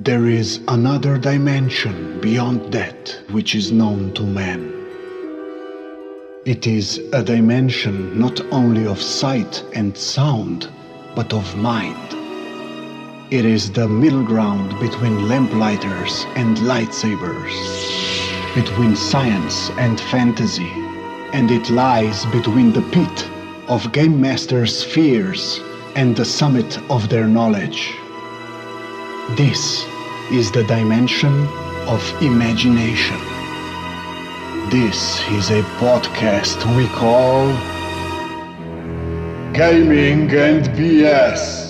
There is another dimension beyond that which is known to man. It is a dimension not only of sight and sound, but of mind. It is the middle ground between lamplighters and lightsabers, between science and fantasy, and it lies between the pit of game masters' fears and the summit of their knowledge. This is the dimension of imagination. This is a podcast we call Gaming and BS.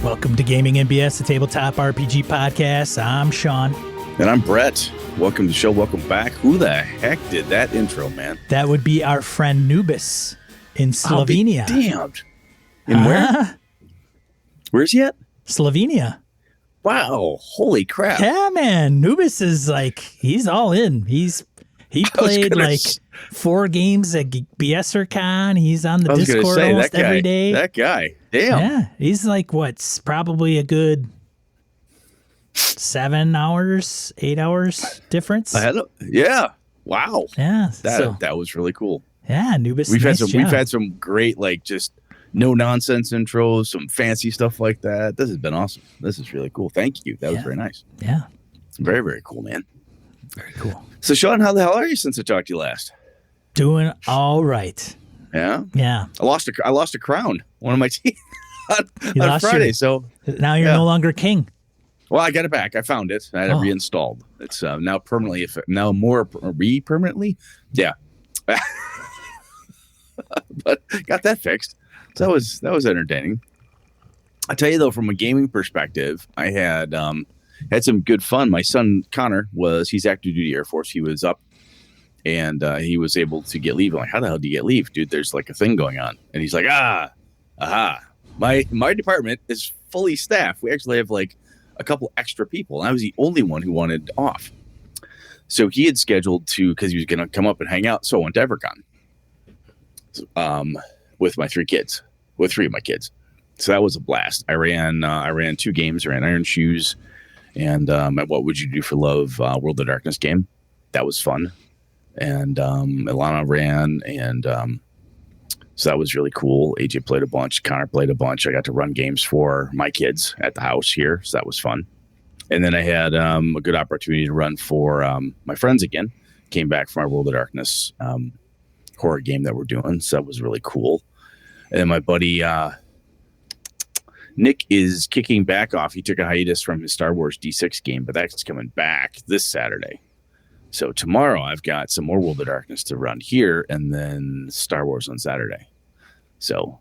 Welcome to Gaming and BS, the tabletop RPG podcast. I'm Sean. And I'm Brett. Welcome to the show. Welcome back. Who the heck did that intro, man? That would be our friend Nubis in Slovenia. I'll be damned. In where? Where's he at? Slovenia. Wow. Holy crap. Yeah, man. Nubis is like, he's all in. He played like 4 games at BSerCon. He's on the Discord almost every day. That guy. Damn. Yeah. He's like, what's probably a good 7 hours, 8 hours difference. Yeah. Wow. Yeah. That was really cool. Yeah, Nubis. We've had some great, like, just no nonsense intros, some fancy stuff like that. This has been awesome. This is really cool. Thank you. That was very nice. Yeah. Very, very cool, man. Very cool. So, Sean, how the hell are you since I talked to you last? Doing all right. Yeah. Yeah. I lost a crown. One of my teeth on Friday. So now you're no longer king. Well, I got it back. I found it. I had it reinstalled. It's now permanently. Permanently. Yeah. But got that fixed. So that was entertaining. I tell you though, from a gaming perspective, I had some good fun. My son Connor he's active duty Air Force. He was up and he was able to get leave. I'm like, how the hell do you get leave, dude? There's like a thing going on, and he's like, My department is fully staffed. We actually have like a couple extra people, and I was the only one who wanted off. So he had scheduled because he was going to come up and hang out. So I went to EverCon with my 3 kids, with 3 of my kids. So that was a blast. I ran 2 games. I ran Iron Shoes and What Would You Do for Love World of Darkness game. That was fun. And Ilana ran, and so that was really cool. AJ played a bunch. Connor played a bunch. I got to run games for my kids at the house here, so that was fun. And then I had a good opportunity to run for my friends again. Came back from our World of Darkness horror game that we're doing, so that was really cool. And then my buddy Nick is kicking back off. He took a hiatus from his Star Wars D6 game, but that's coming back this Saturday. So tomorrow I've got some more World of Darkness to run here, and then Star Wars on Saturday. So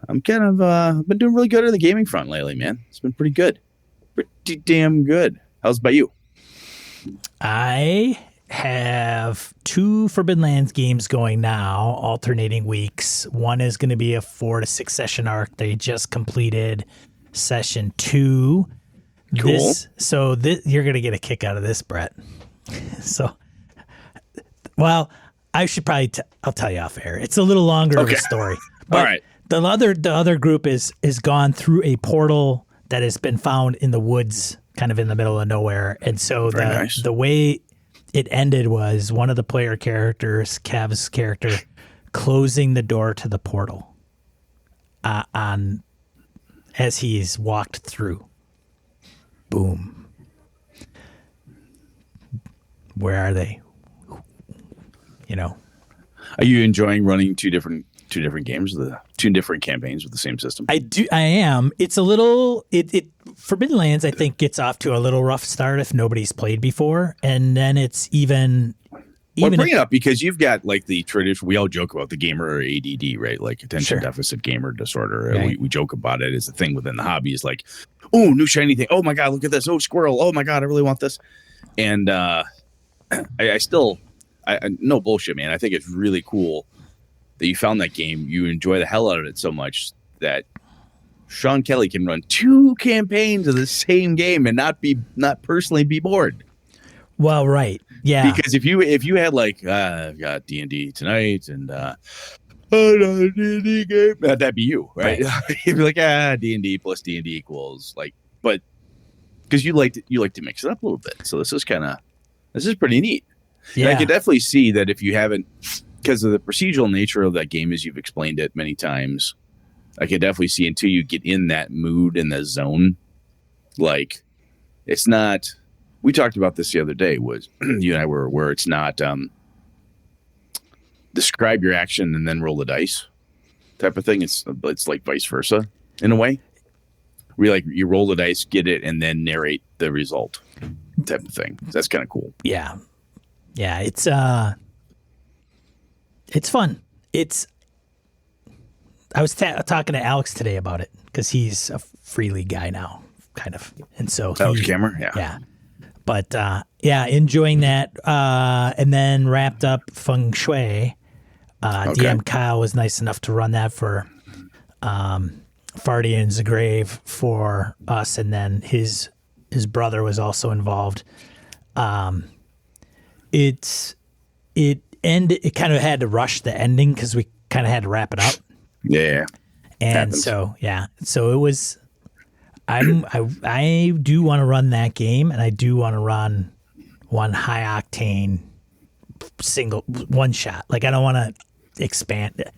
I'm kind of been doing really good on the gaming front lately, man. It's been pretty good. Pretty damn good. How's it by you? I have 2 Forbidden Lands games going now, alternating weeks. One is going to be a 4 to 6 session arc. They just completed session 2. Cool. You're going to get a kick out of this, Brett. So, well, I should probably I'll tell you off air. It's a little longer of a story. But all right. The other group is gone through a portal that has been found in the woods, kind of in the middle of nowhere. And so the way it ended was one of the player characters, Kev's character, closing the door to the portal as he's walked through. Boom. Where are they? You know. Are you enjoying running two different games, the 2 different campaigns with the same system? I am. It's a little Forbidden Lands, I think, gets off to a little rough start if nobody's played before, and then it's even bring it up because you've got like the tradition. We all joke about the gamer ADD, right? Like attention deficit gamer disorder. Right. We joke about it as a thing within the hobby. Is like, oh, new shiny thing. Oh my god, look at this. Oh, squirrel. Oh my god, I really want this. And I still no bullshit, man. I think it's really cool that you found that game. You enjoy the hell out of it so much that Sean Kelly can run 2 campaigns of the same game and not personally be bored. Well, right. Yeah. Because if you had like, I've got D&D tonight and another D&D game, that'd be you, right? You'd be like, D&D plus D&D equals like, but because you like to mix it up a little bit. So this is pretty neat. Yeah. And I could definitely see that if you haven't, because of the procedural nature of that game, as you've explained it many times, I could definitely see until you get in that mood and the zone, like it's not. We talked about this the other day. Was you and I were where it's not describe your action and then roll the dice type of thing. It's like vice versa in a way. We like you roll the dice, get it, and then narrate the result type of thing. That's kind of cool. Yeah, yeah. It's fun. I was talking to Alex today about it because he's a Free League guy now, kind of, and so Alex Kammer, yeah. But enjoying that, and then wrapped up Feng Shui. DM Kyle was nice enough to run that for Farty and Zagrave for us, and then his brother was also involved. It kind of had to rush the ending because we kind of had to wrap it up. Yeah. And happens. So it was, I do want to run that game, and I do want to run one high octane single one shot. Like I don't want to expand it.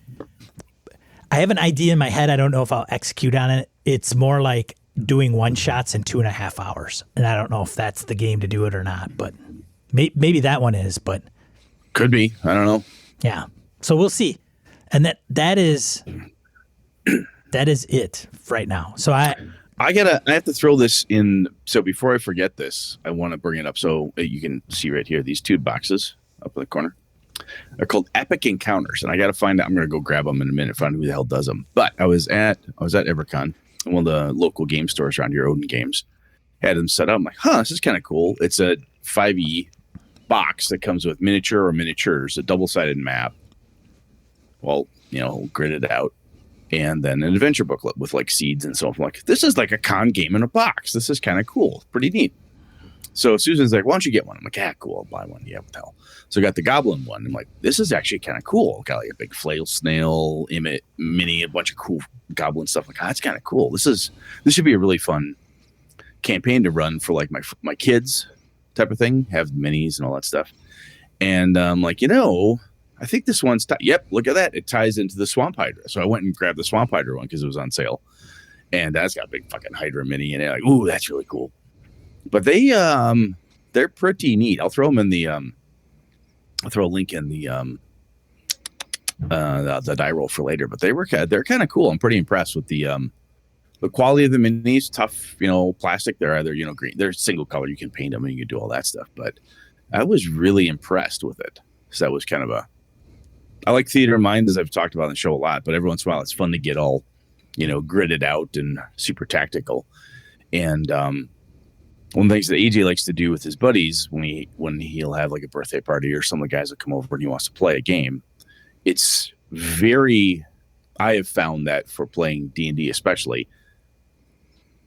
I have an idea in my head. I don't know if I'll execute on it. It's more like doing one shots in 2.5 hours. And I don't know if that's the game to do it or not, but maybe that one is, but could be. I don't know. Yeah. So we'll see. And that is it right now. So I have to throw this in. So before I forget this, I want to bring it up. So you can see right here, these 2 boxes up in the corner. They're called Epic Encounters, and I got to find out. I'm going to go grab them in a minute, find out who the hell does them. But I was at EverCon, one of the local game stores around here, Odin Games, had them set up. I'm like, this is kind of cool. It's a 5e box that comes with miniature or miniatures, a double-sided map. Well, gridded out, and then an adventure booklet with like seeds and so on. I'm like, this is like a con game in a box. This is kind of cool, pretty neat. So Susan's like, why don't you get one? I'm like, cool, I'll buy one. Yeah, what the hell? So I got the goblin one. I'm like, this is actually kind of cool. Got like a big flail snail, mini, a bunch of cool goblin stuff. Like, that's kind of cool. This should be a really fun campaign to run for like my kids type of thing. Have minis and all that stuff. And I'm like, I think this one's yep, look at that. It ties into the Swamp Hydra. So I went and grabbed the Swamp Hydra one because it was on sale. And that's got a big fucking Hydra mini in it. Like, ooh, that's really cool. But they're pretty neat. I'll throw them in the I'll throw a link in the die roll for later. But they're kind of cool. I'm pretty impressed with the quality of the minis. Tough, plastic. They're either green. They're single color. You can paint them and you can do all that stuff. But I was really impressed with it. So that was kind of I like Theater of Mind, as I've talked about on the show a lot, but every once in a while it's fun to get all, gridded out and super tactical. And one of the things that AJ likes to do with his buddies when he'll have like a birthday party or some of the guys that come over and he wants to play a game, it's I have found that for playing D&D especially,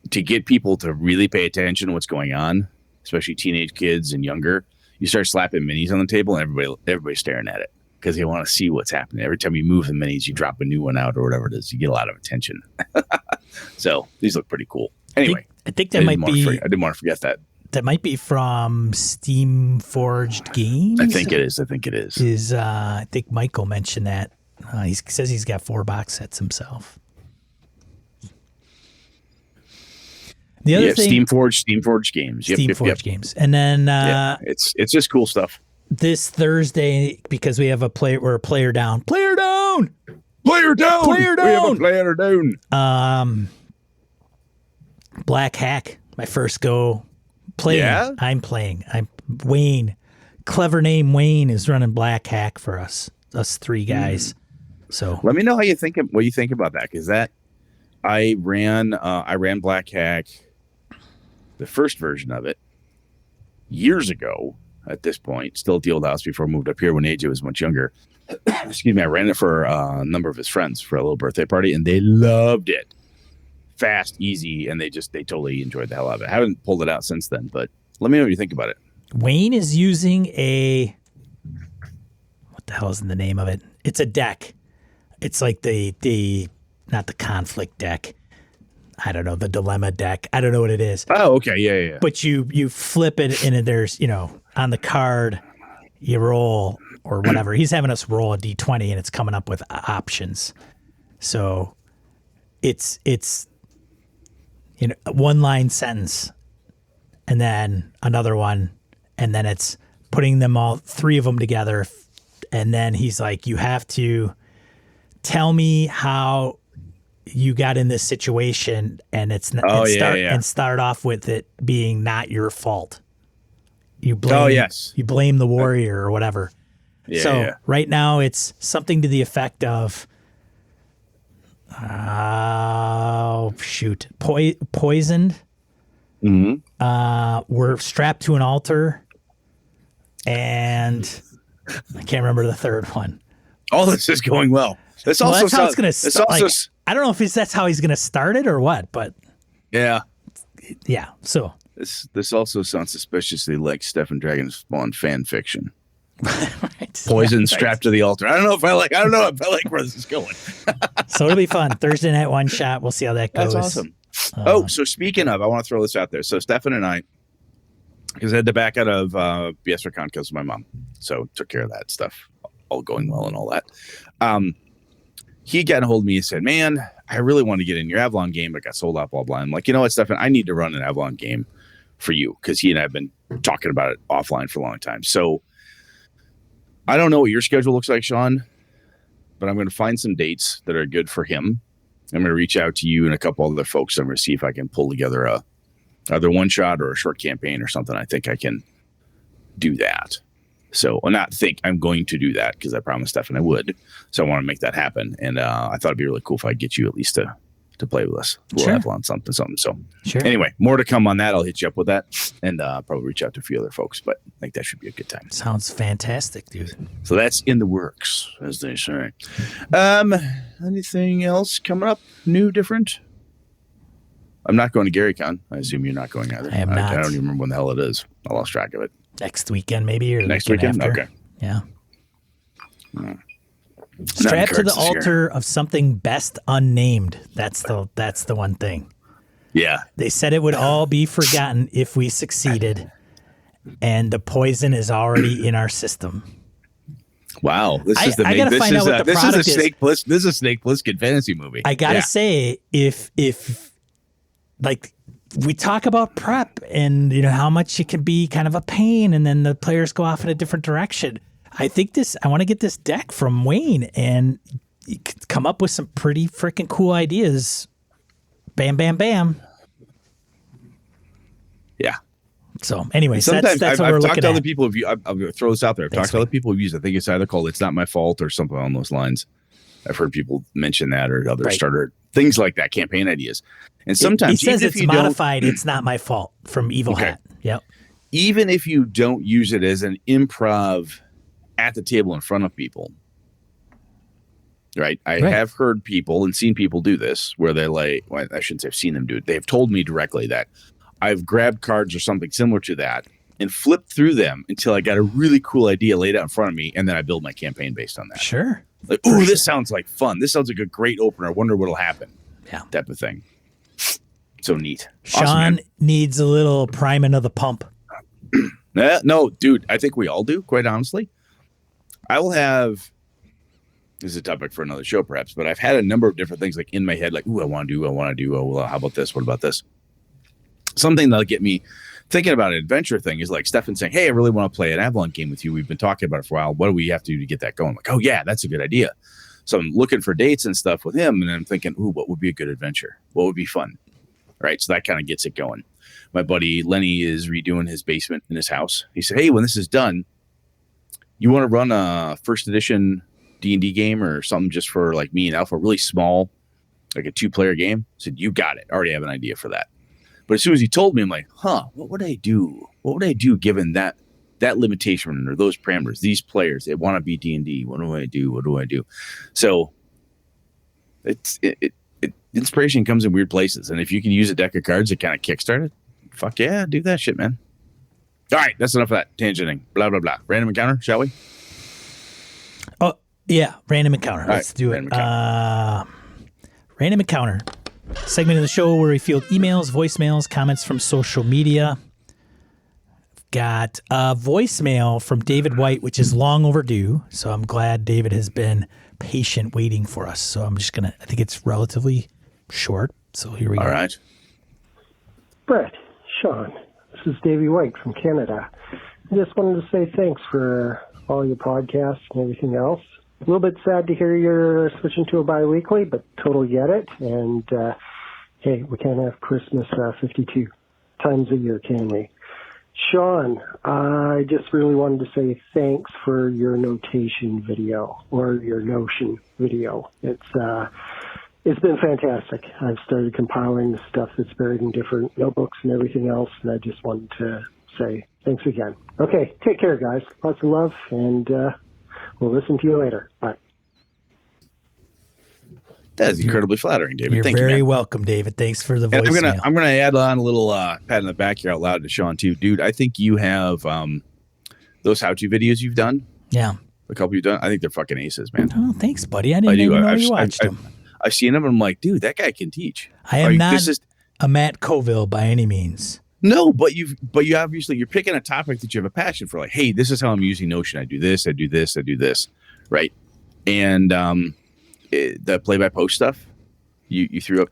to get people to really pay attention to what's going on, especially teenage kids and younger, you start slapping minis on the table and everybody's staring at it. Because they want to see what's happening. Every time you move the minis, you drop a new one out or whatever it is. You get a lot of attention. So these look pretty cool. Anyway, I think that might be. I didn't want to forget that. That might be from Steam Forged Games. I think it is. I think Michael mentioned that. He says he's got 4 box sets himself. The other thing, Steam Forged Games. Steam Forged Games, and then it's just cool stuff. This Thursday, because we have we're a player down. Player down! Player down! Player down! We have a player down. Black Hack, my first go playing. Yeah? I'm playing. Wayne. Clever name Wayne is running Black Hack for us 3 guys. So let me know what you think about that, because I ran Black Hack, the first version of it, years ago. At this point, still at the old house before I moved up here when AJ was much younger. Excuse me. I ran it for a number of his friends for a little birthday party, and they loved it. fast, easy, and they totally enjoyed the hell out of it. I haven't pulled it out since then, but let me know what you think about it. Wayne is using what the hell is the name of it? It's a deck. It's like the not the conflict deck. I don't know, the dilemma deck. I don't know what it is. Oh, okay. Yeah. But you flip it and there's, on the card you roll or whatever. He's having us roll a D20 and it's coming up with options. So it's one line sentence and then another one, and then it's putting them all, three of them together. And then he's like, you have to tell me how you got in this situation, and and start off with it being not your fault. You blame you blame the warrior or whatever. Right now it's something to the effect of poisoned. Mm-hmm. We're strapped to an altar, and I can't remember the third one. All this is going well. That's how it's going to start. I don't know if that's how he's going to start it or what, but yeah. So this also sounds suspiciously like Stefan Dragonspawn fan fiction. Right. Poison strapped to the altar. I don't know if I like where this is going. So it'll be fun. Thursday night one shot. We'll see how that goes. That's awesome. So speaking of, I want to throw this out there. So Stefan and I, because I had to back out of BSRCon because of my mom, so took care of that stuff, all going well and all that. He got a hold of me and said, man, I really want to get in your Avalon game, but got sold out, blah, blah. I'm like, you know what, Stefan, I need to run an Avalon game for you, because he and I have been talking about it offline for a long time. So I don't know what your schedule looks like, Sean, but I'm going to find some dates that are good for him. I'm going to reach out to you and a couple other folks. I'm going to see if I can pull together either one shot or a short campaign or something. I think I can do that. So I'm going to do that because I promised Stefan I would. So I want to make that happen. And I thought it'd be really cool if I get you at least to play with us. We'll have on something. So anyway, more to come on that. I'll hit you up with that and probably reach out to a few other folks, but I think that should be a good time. Sounds fantastic, dude. So that's in the works, as they say. Anything else coming up? New, different? I'm not going to GaryCon. I assume you're not going either. I am not. I don't even remember when the hell it is. I lost track of it. Next weekend, maybe, or next weekend. After. Okay. Yeah. Strapped to the altar of something best unnamed. That's the one thing. Yeah. They said it would all be forgotten if we succeeded, and the poison is already in our system. Wow, this is Snake Plissken fantasy movie. I gotta say, if like we talk about prep and how much it can be kind of a pain, and then the players go off in a different direction. I want to get this deck from Wayne and come up with some pretty freaking cool ideas. Bam, bam, bam. Yeah. So, anyways, that's what we're looking at. I've talked to other people. I'm going to throw this out there. I've talked to other people who've used it. I think it's either called "It's Not My Fault" or something along those lines. I've heard people mention that, or other starter things like that, campaign ideas. And sometimes he says it's modified. It's not my fault from Evil Hat. Yep. Even if you don't use it as an improv at the table in front of people, right? I have heard people and seen people do this where they're like, well, I shouldn't say I've seen them do it. They've told me directly that I've grabbed cards or something similar to that and flipped through them until I got a really cool idea laid out in front of me, and then I build my campaign based on that. Sure. Like, ooh, this sounds like fun. This sounds like a great opener. I wonder what'll happen. Yeah. Type of thing. So neat. Sean awesome, needs a little priming of the pump. No, dude, I think we all do, quite honestly. I will have, this is a topic for another show perhaps, but I've had a number of different things like in my head, like, ooh, I want to do, oh, well, how about this? What about this? Something that'll get me thinking about an adventure thing is like Stefan saying, hey, I really want to play an Avalon game with you. We've been talking about it for a while. What do we have to do to get that going? I'm like, oh, yeah, that's a good idea. So I'm looking for dates and stuff with him, and I'm thinking, ooh, what would be a good adventure? What would be fun? Right, so that kind of gets it going. My buddy Lenny is redoing his basement in his house. He said, hey, when this is done, you want to run a first edition D&D game or something just for like me and Alpha, really small, like a 2-player game? I said, you got it. I already have an idea for that. But as soon as he told me, I'm like, what would I do? What would I do given that limitation or those parameters, these players, they want to be D&D. What do I do? So inspiration comes in weird places. And if you can use a deck of cards to kind of kickstart it, fuck yeah, do that shit, man. All right, that's enough of that tangenting. Blah, blah, blah. Random encounter, shall we? Oh, yeah, random encounter. Let's do it. Random encounter. Segment of the show where we field emails, voicemails, comments from social media. Got a voicemail from David White, which is long overdue. So I'm glad David has been patient waiting for us. So I'm just I think it's relatively short. So here we go. All right. Brett, Sean, this is Davey White from Canada. I just wanted to say thanks for all your podcasts and everything else. A little bit sad to hear you're switching to a bi-weekly, but totally get it. And, hey, we can't have Christmas 52 times a year, can we? Sean, I just really wanted to say thanks for your notation video or your Notion video. It's been fantastic. I've started compiling the stuff that's buried in different notebooks and everything else, and I just wanted to say thanks again. Okay, take care, guys. Lots of love, and we'll listen to you later. Bye. That is incredibly flattering, David. You're Thank very you, welcome, David. Thanks for the voicemail. I'm gonna add on a little pat in the back here out loud to Sean too, dude. I think you have those how-to videos you've done. Yeah, a couple you've done. I think they're fucking aces, man. Oh, thanks, buddy. I didn't even know you watched them. I've seen them, and I'm like, dude, that guy can teach. I am not a Matt Colville by any means. No, but you obviously you're picking a topic that you have a passion for. Like, hey, this is how I'm using Notion. I do this, I do this, I do this, right? And the play-by-post stuff, you threw up.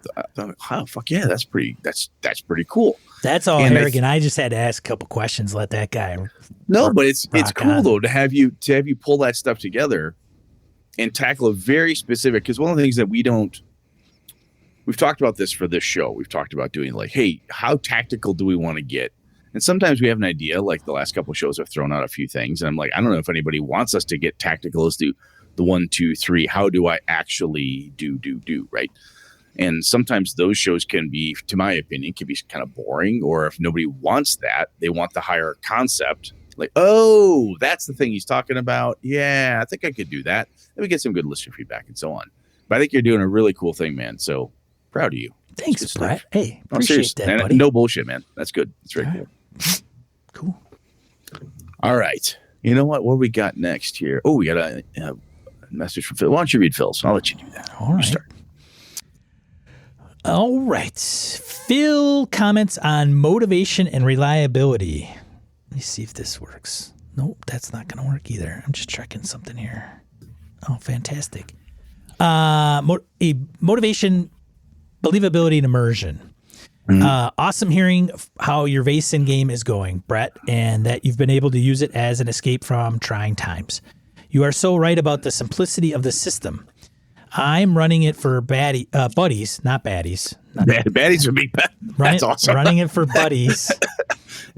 Oh, fuck yeah, that's pretty cool. That's all arrogant. I just had to ask a couple questions. Let that guy. But it's cool though to have you pull that stuff together and tackle a very specific. Because one of the things that we've talked about this for this show. We've talked about doing like, hey, how tactical do we want to get? And sometimes we have an idea. Like the last couple of shows, I've thrown out a few things, and I'm like, I don't know if anybody wants us to get tactical as to the 1, 2, 3. How do I actually do right? And sometimes those shows can be, to my opinion, can be kind of boring. Or if nobody wants that, they want the higher concept. Like, oh, that's the thing he's talking about. Yeah, I think I could do that. Then we get some good listener feedback and so on. But I think you're doing a really cool thing, man. So proud of you. Thanks, Brett. Hey, appreciate that, buddy. No bullshit, man. That's good. That's very cool. Cool. All right. You know what? What we got next here? Oh, we got a message from Phil. Why don't you read Phil's? I'll let you do that. All right. Start. All right. Phil comments on motivation and reliability. Let me see if this works. Nope, that's not going to work either. I'm just checking something here. Oh, fantastic. Motivation, believability, and immersion. Awesome hearing how your Vaesen game is going, Brett, and that you've been able to use it as an escape from trying times. You are so right about the simplicity of the system. I'm running it for buddies, not baddies. Baddies would be bad. That's awesome. Running it for buddies.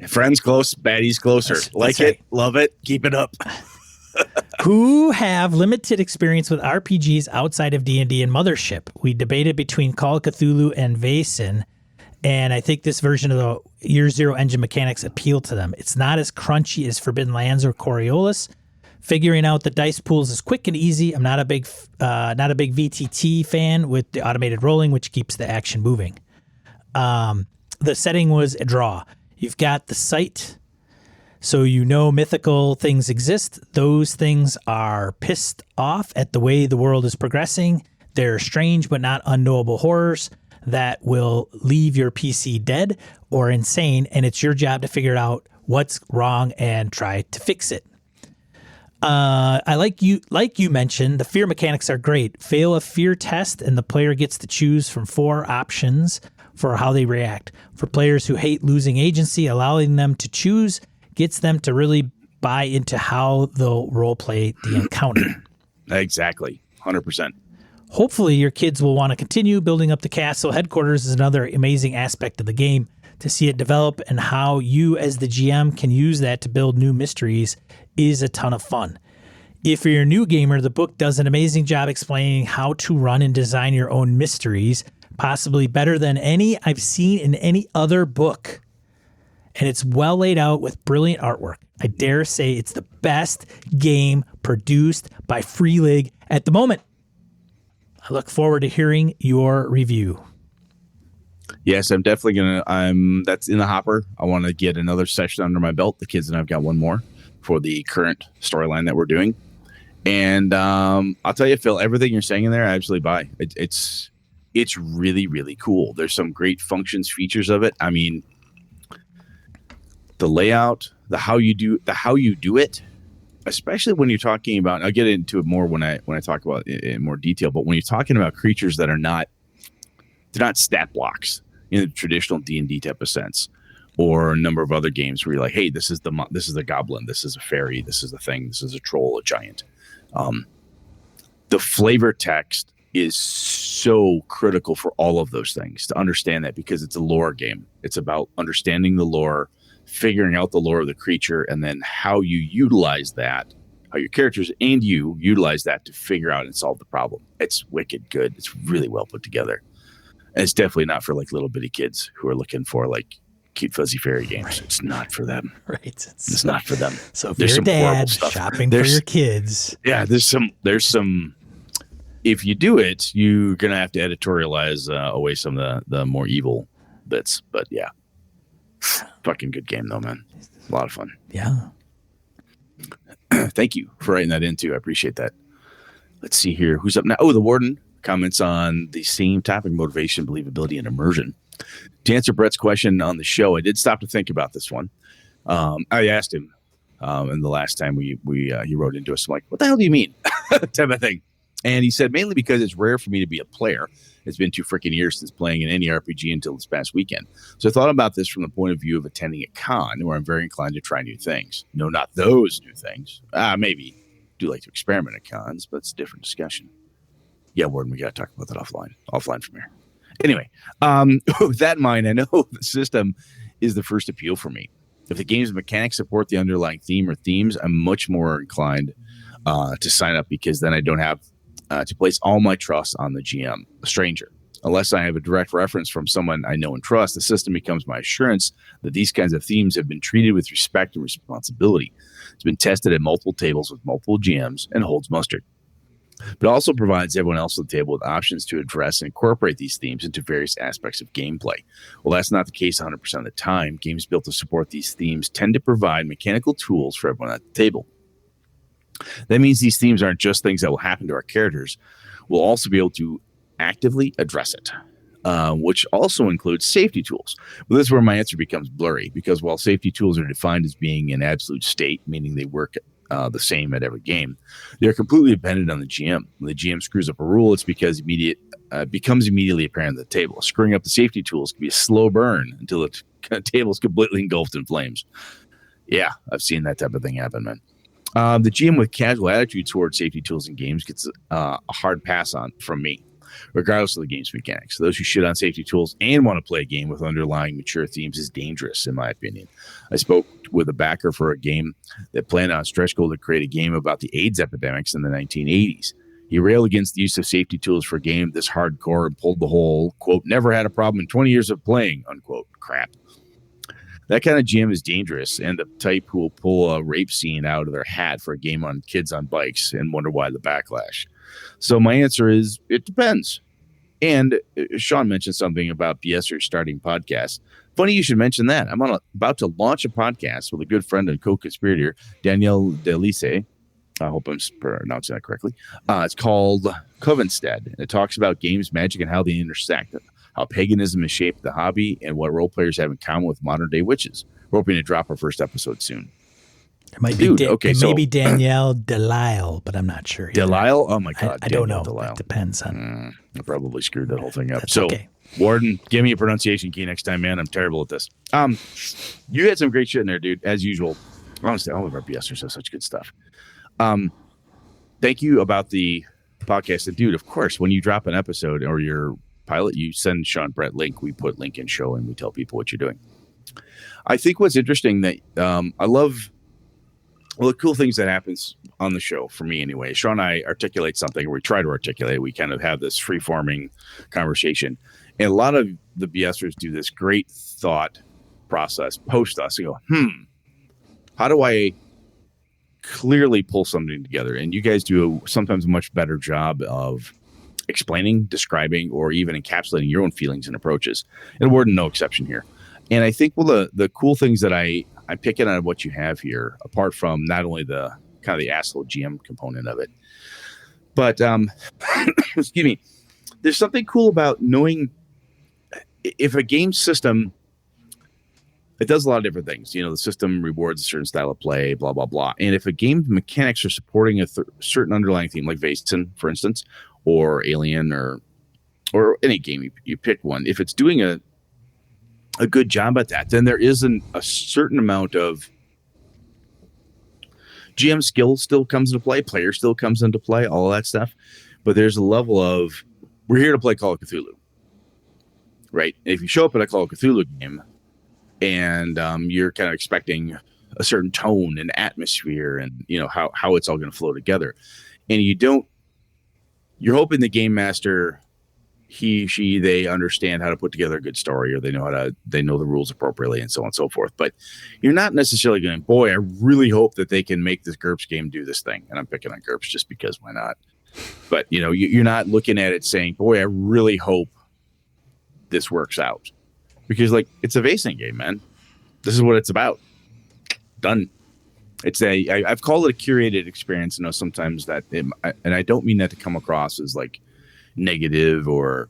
Friends close, baddies closer. That's right. Love it, keep it up. Who have limited experience with RPGs outside of D&D and Mothership. We debated between Call of Cthulhu and Vaesen, and I think this version of the Year Zero engine mechanics appeal to them. It's not as crunchy as Forbidden Lands or Coriolis. Figuring out the dice pools is quick and easy. I'm not a big VTT fan with the automated rolling, which keeps the action moving. The setting was a draw. You've got the site, so you know mythical things exist. Those things are pissed off at the way the world is progressing. They're strange but not unknowable horrors that will leave your PC dead or insane, and it's your job to figure out what's wrong and try to fix it. I like you mentioned, the fear mechanics are great. Fail a fear test and the player gets to choose from 4 options for how they react. For players who hate losing agency, allowing them to choose gets them to really buy into how they'll role play the encounter. Exactly. 100%. Hopefully your kids will want to continue building up the castle. Headquarters is another amazing aspect of the game. To see it develop and how you as the GM can use that to build new mysteries is a ton of fun. If you're a new gamer, the book does an amazing job explaining how to run and design your own mysteries, possibly better than any I've seen in any other book. And it's well laid out with brilliant artwork. I dare say it's the best game produced by Free League at the moment. I look forward to hearing your review. Yes, I'm definitely that's in the hopper. I want to get another session under my belt. The kids and I've got one more for the current storyline that we're doing. And I'll tell you, Phil, everything you're saying in there, I absolutely buy. It's really, really cool. There's some great functions, features of it. I mean, the layout, the how you do it, especially when you're talking about, I'll get into it more when I talk about it in more detail, but when you're talking about creatures that are they're not stat blocks in the traditional D&D type of sense, or a number of other games where you're like, hey, this is the goblin, this is a fairy, this is a thing, this is a troll, a giant. The flavor text is so critical for all of those things to understand that, because it's a lore game. It's about understanding the lore, figuring out the lore of the creature, and then how you utilize that, how your characters and you utilize that to figure out and solve the problem. It's wicked good. It's really well put together. And it's definitely not for like little bitty kids who are looking for like cute fuzzy fairy games. Right. It's not for them. Right. It's not for them. So if you're a dad shopping for your kids. Yeah, there's some if you do it, you're gonna have to editorialize away some of the more evil bits. But yeah. Fucking good game though, man. A lot of fun. Yeah. Thank you for writing that in too. I appreciate that. Let's see here. Who's up now? Oh, the Warden comments on the same topic: motivation, believability, and immersion. To answer Brett's question on the show, I did stop to think about this one. I asked him, and the last time he wrote into us, I'm like, what the hell do you mean? type of thing. And he said, mainly because it's rare for me to be a player. It's been 2 freaking years since playing an any RPG until this past weekend. So I thought about this from the point of view of attending a con where I'm very inclined to try new things. No, not those new things. Maybe do like to experiment at cons, but it's a different discussion. Yeah, Warden, we got to talk about that offline from here. Anyway, with that in mind, I know the system is the first appeal for me. If the game's mechanics support the underlying theme or themes, I'm much more inclined to sign up, because then I don't have to place all my trust on the GM, a stranger. Unless I have a direct reference from someone I know and trust, the system becomes my assurance that these kinds of themes have been treated with respect and responsibility. It's been tested at multiple tables with multiple GMs and holds mustard. But it also provides everyone else at the table with options to address and incorporate these themes into various aspects of gameplay. Well, that's not the case 100% of the time. Games built to support these themes tend to provide mechanical tools for everyone at the table. That means these themes aren't just things that will happen to our characters. We'll also be able to actively address it, which also includes safety tools. Well, this is where my answer becomes blurry, because while safety tools are defined as being an absolute state, meaning they work the same at every game, they're completely dependent on the GM. When the GM screws up a rule, it's because becomes immediately apparent at the table. Screwing up the safety tools can be a slow burn until the table is completely engulfed in flames. Yeah, I've seen that type of thing happen, man. The GM with casual attitude towards safety tools in games gets a hard pass on from me, regardless of the game's mechanics. Those who shit on safety tools and want to play a game with underlying mature themes is dangerous, in my opinion. I spoke with a backer for a game that planned on stretch goal to create a game about the AIDS epidemics in the 1980s. He railed against the use of safety tools for a game this hardcore and pulled the whole, quote, never had a problem in 20 years of playing, unquote, crap. That kind of GM is dangerous, and the type who will pull a rape scene out of their hat for a game on kids on bikes and wonder why the backlash. So my answer is, it depends. And Sean mentioned something about BSers starting podcasts. Funny you should mention that. I'm about to launch a podcast with a good friend and co-conspirator, Danielle Delise. I hope I'm pronouncing that correctly. It's called Covenstead, and it talks about games, magic, and how they intersect, how paganism has shaped the hobby, and what role players have in common with modern-day witches. We're hoping to drop our first episode soon. It might be maybe Danielle Delisle, but I'm not sure. Delisle? Oh my God! I don't know. Delisle. It depends on. I probably screwed that whole thing up. That's so, okay. Warden, give me a pronunciation key next time, man. I'm terrible at this. You had some great shit in there, dude, as usual. Honestly, all of our BSers have such good stuff. Thank you about the podcast, and dude, of course, when you drop an episode or your pilot, you send Sean Brett link. We put link in show, and we tell people what you're doing. I think what's interesting that I love. Well, the cool things that happens on the show, for me anyway, Sean and I articulate something, or we try to articulate. We kind of have this free-forming conversation. And a lot of the BSers do this great thought process, post us, and go, how do I clearly pull something together? And you guys do sometimes a much better job of explaining, describing, or even encapsulating your own feelings and approaches. And Warden, no exception here. And I think the cool things that I pick it out of what you have here, apart from not only the kind of the asshole GM component of it, but excuse me, there's something cool about knowing if a game system, it does a lot of different things. The system rewards a certain style of play, blah, blah, blah. And if a game mechanics are supporting a certain underlying theme, like Vaesen, for instance, or Alien, or any game, you pick one, if it's doing a good job at that, then there isn't a certain amount of GM skill still comes into play, player still comes into play, all of that stuff. But there's a level of, we're here to play Call of Cthulhu, right? And if you show up at a Call of Cthulhu game and you're kind of expecting a certain tone and atmosphere and, how it's all going to flow together, and you're hoping the game master, they understand how to put together a good story, or they know the rules appropriately, and so on and so forth. But you're not necessarily going, boy, I really hope that they can make this GURPS game do this thing. And I'm picking on GURPS just because, why not? But, you're not looking at it saying, boy, I really hope this works out. Because, it's a Vaesen game, man. This is what it's about. Done. I've called it a curated experience. Sometimes that, and I don't mean that to come across as negative or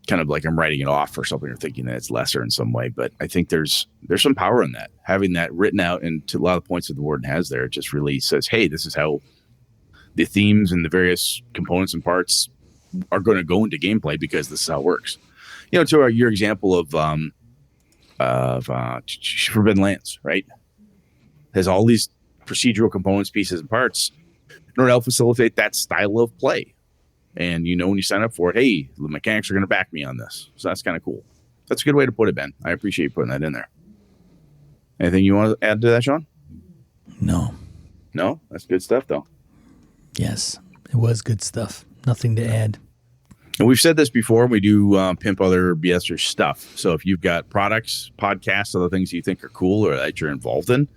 kind of like I'm writing it off or something, or thinking that it's lesser in some way. But I think there's some power in that, having that written out, and to a lot of the points that the Warden has there, it just really says, hey, this is how the themes and the various components and parts are going to go into gameplay, because this is how it works. To your example of Forbidden Lands, right? Has all these procedural components, pieces, and parts in order to help facilitate that style of play. And when you sign up for it, hey, the mechanics are going to back me on this. So that's kind of cool. That's a good way to put it, Ben. I appreciate you putting that in there. Anything you want to add to that, Sean? No. No? That's good stuff, though. Yes, it was good stuff. Nothing to add. And we've said this before, we do pimp other BSers stuff. So if you've got products, podcasts, other things you think are cool or that you're involved in,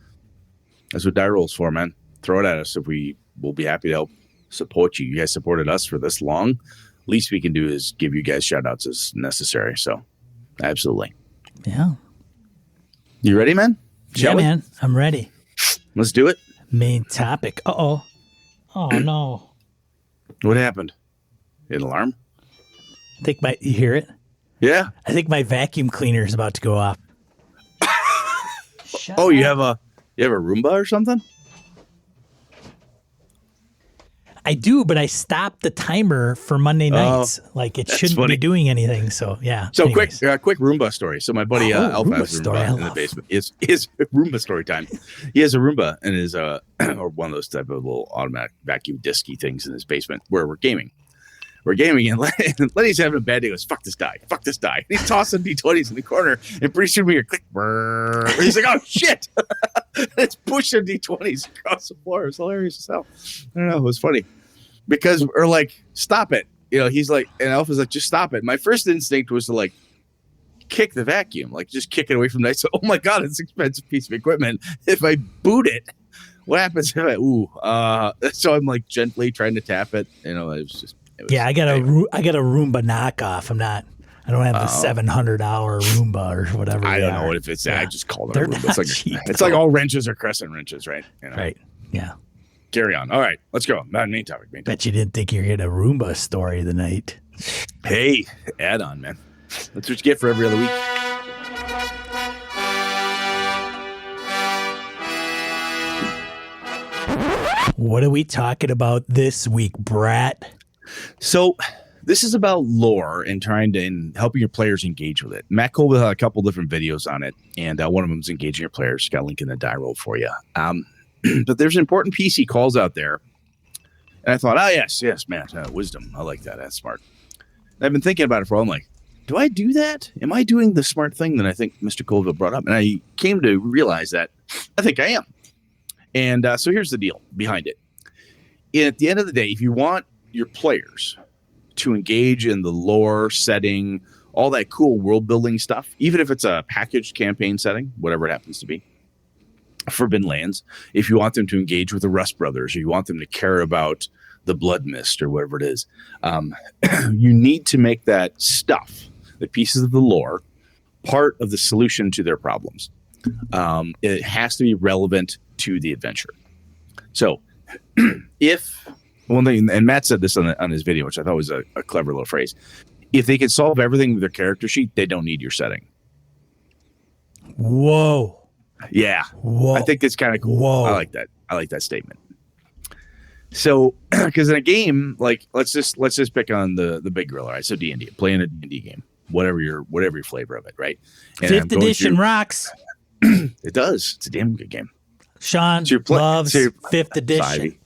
that's what Die Roll's for, man. Throw it at us. We'll be happy to help support you. You guys supported us for this long. Least we can do is give you guys shout outs as necessary. So absolutely. Yeah. You ready, man? Yeah, man. I'm ready. Let's do it. Main topic. Uh-oh. Oh, no. What happened? An alarm? I think you hear it? Yeah. I think my vacuum cleaner is about to go off. Oh, you have a Roomba or something? I do, but I stopped the timer for Monday nights. It shouldn't be doing anything. So yeah. So quick Roomba story. So my buddy Alpha has a Roomba in the basement. Is Roomba story time. He has a Roomba in his or one of those type of little automatic vacuum disky things in his basement where we're gaming. And Lenny's having a bad day. He goes, fuck this die. And he's tossing D20s in the corner, and pretty soon we hear click. Brrr. He's like, oh shit! It's pushing D20s across the floor. It was hilarious as hell. I don't know. It was funny because we're like, stop it. He's like, and Alpha's like, just stop it. My first instinct was to kick the vacuum, just kick it away from the night. So, oh my God, it's an expensive piece of equipment. If I boot it, what happens if so I'm gently trying to tap it. It was just. I got a Roomba knockoff. I don't have the $700 Roomba or whatever. I don't know if it's that. I just call it a Roomba. Not cheap, it's like all wrenches are crescent wrenches, right? Right. Yeah. Carry on. All right, let's go. Main topic. Bet you didn't think you were getting a Roomba story of the night. Hey, add on, man. That's what you get for every other week. What are we talking about this week, Brat? So this is about lore and helping your players engage with it. Matt Colville had a couple different videos on it, and one of them is engaging your players. Got a link in the die roll for you. But there's an important piece he calls out there. And I thought, yes, Matt, wisdom. I like that. That's smart. And I've been thinking about it for a while. I'm like, do I do that? Am I doing the smart thing that I think Mr. Colville brought up? And I came to realize that I think I am. And so here's the deal behind it. At the end of the day, if you want your players to engage in the lore setting, all that cool world building stuff, even if it's a packaged campaign setting, whatever it happens to be, Forbidden Lands, if you want them to engage with the Rust Brothers, or you want them to care about the blood mist or whatever it is. You need to make that stuff, the pieces of the lore, part of the solution to their problems. It has to be relevant to the adventure. So if one thing, and Matt said this on his video, which I thought was a clever little phrase, if they can solve everything with their character sheet, they don't need your setting. Whoa. Yeah. Whoa. I think that's kind of cool. Whoa. I like that. I like that statement. So, because in a game, like let's just pick on the big gorilla, right? So D&D, playing a D&D game, whatever your flavor of it, right? And 5th edition rocks. It does. It's a damn good game. Sean loves 5th edition.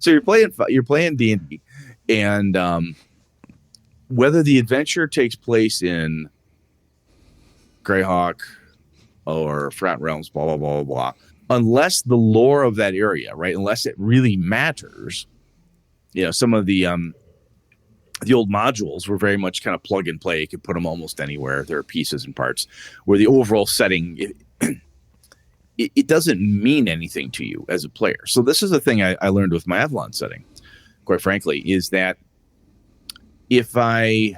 So you're playing D&D, and whether the adventure takes place in Greyhawk or Forgotten Realms, blah blah blah blah, unless the lore of that area, right? Unless it really matters, some of the old modules were very much kind of plug and play. You could put them almost anywhere. There are pieces and parts where the overall setting, it doesn't mean anything to you as a player. So this is the thing I learned with my Avalon setting, quite frankly, is that if I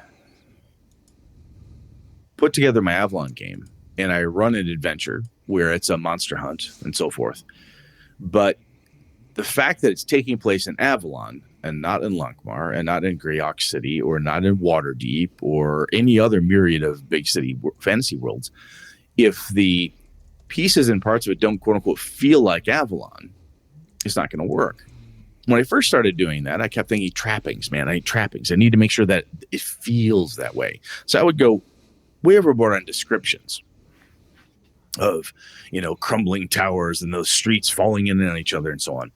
put together my Avalon game and I run an adventure where it's a monster hunt and so forth, but the fact that it's taking place in Avalon and not in Lankhmar and not in Greyhawk City or not in Waterdeep or any other myriad of big city fantasy worlds, if the pieces and parts of it don't quote unquote feel like Avalon, it's not going to work. When I first started doing that, I kept thinking trappings, man. I need trappings. I need to make sure that it feels that way. So I would go way overboard on descriptions of, crumbling towers and those streets falling in on each other and so on.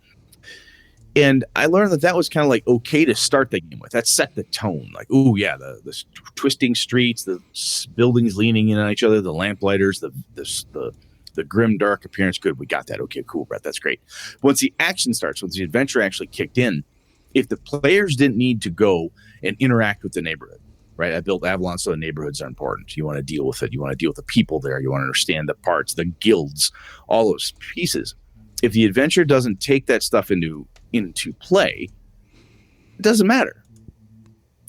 And I learned that was kind of like okay to start the game with. That set the tone. Like, oh yeah, the twisting streets, the buildings leaning in on each other, the lamplighters, the grim dark appearance. Good, we got that. Okay, cool, Brett. That's great. Once the action starts, once the adventure actually kicked in, if the players didn't need to go and interact with the neighborhood, right? I built Avalon so the neighborhoods are important. You want to deal with it. You want to deal with the people there. You want to understand the parts, the guilds, all those pieces. If the adventure doesn't take that stuff into play, it doesn't matter.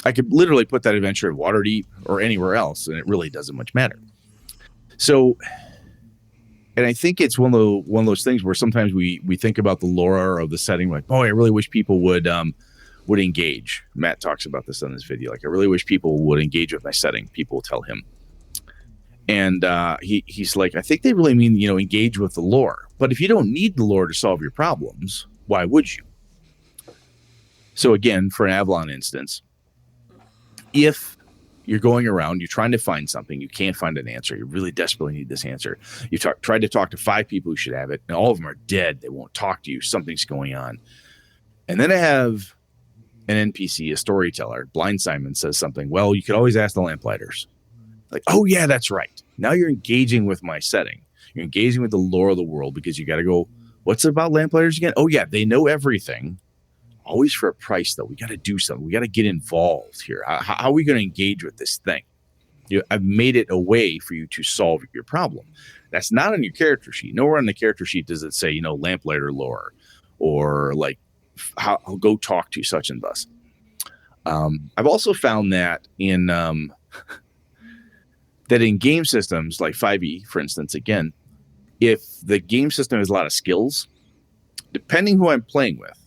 I could literally put that adventure in Waterdeep or anywhere else, and it really doesn't much matter. So, and I think it's one of those things where sometimes we think about the lore of the setting, like, oh, I really wish people would engage. Matt talks about this on this video. Like, I really wish people would engage with my setting. People will tell him. And he's like, I think they really mean, engage with the lore. But if you don't need the lore to solve your problems, why would you? So again, for an Avalon instance, if you're going around, you're trying to find something, you can't find an answer, you really desperately need this answer. You tried to talk to 5 people who should have it, and all of them are dead. They won't talk to you. Something's going on. And then I have an NPC, a storyteller, Blind Simon, says something. Well, you could always ask the Lamplighters. Like, oh yeah, that's right. Now you're engaging with my setting. You're engaging with the lore of the world because you got to go, what's it about Lamplighters again? Oh yeah, they know everything. Always for a price, though. We got to do something. We got to get involved here. How are we going to engage with this thing? I've made it a way for you to solve your problem. That's not on your character sheet. Nowhere on the character sheet does it say, Lamplighter lore or like, how I'll go talk to such and thus. I've also found that in game systems like 5e, for instance, again, if the game system has a lot of skills, depending who I'm playing with,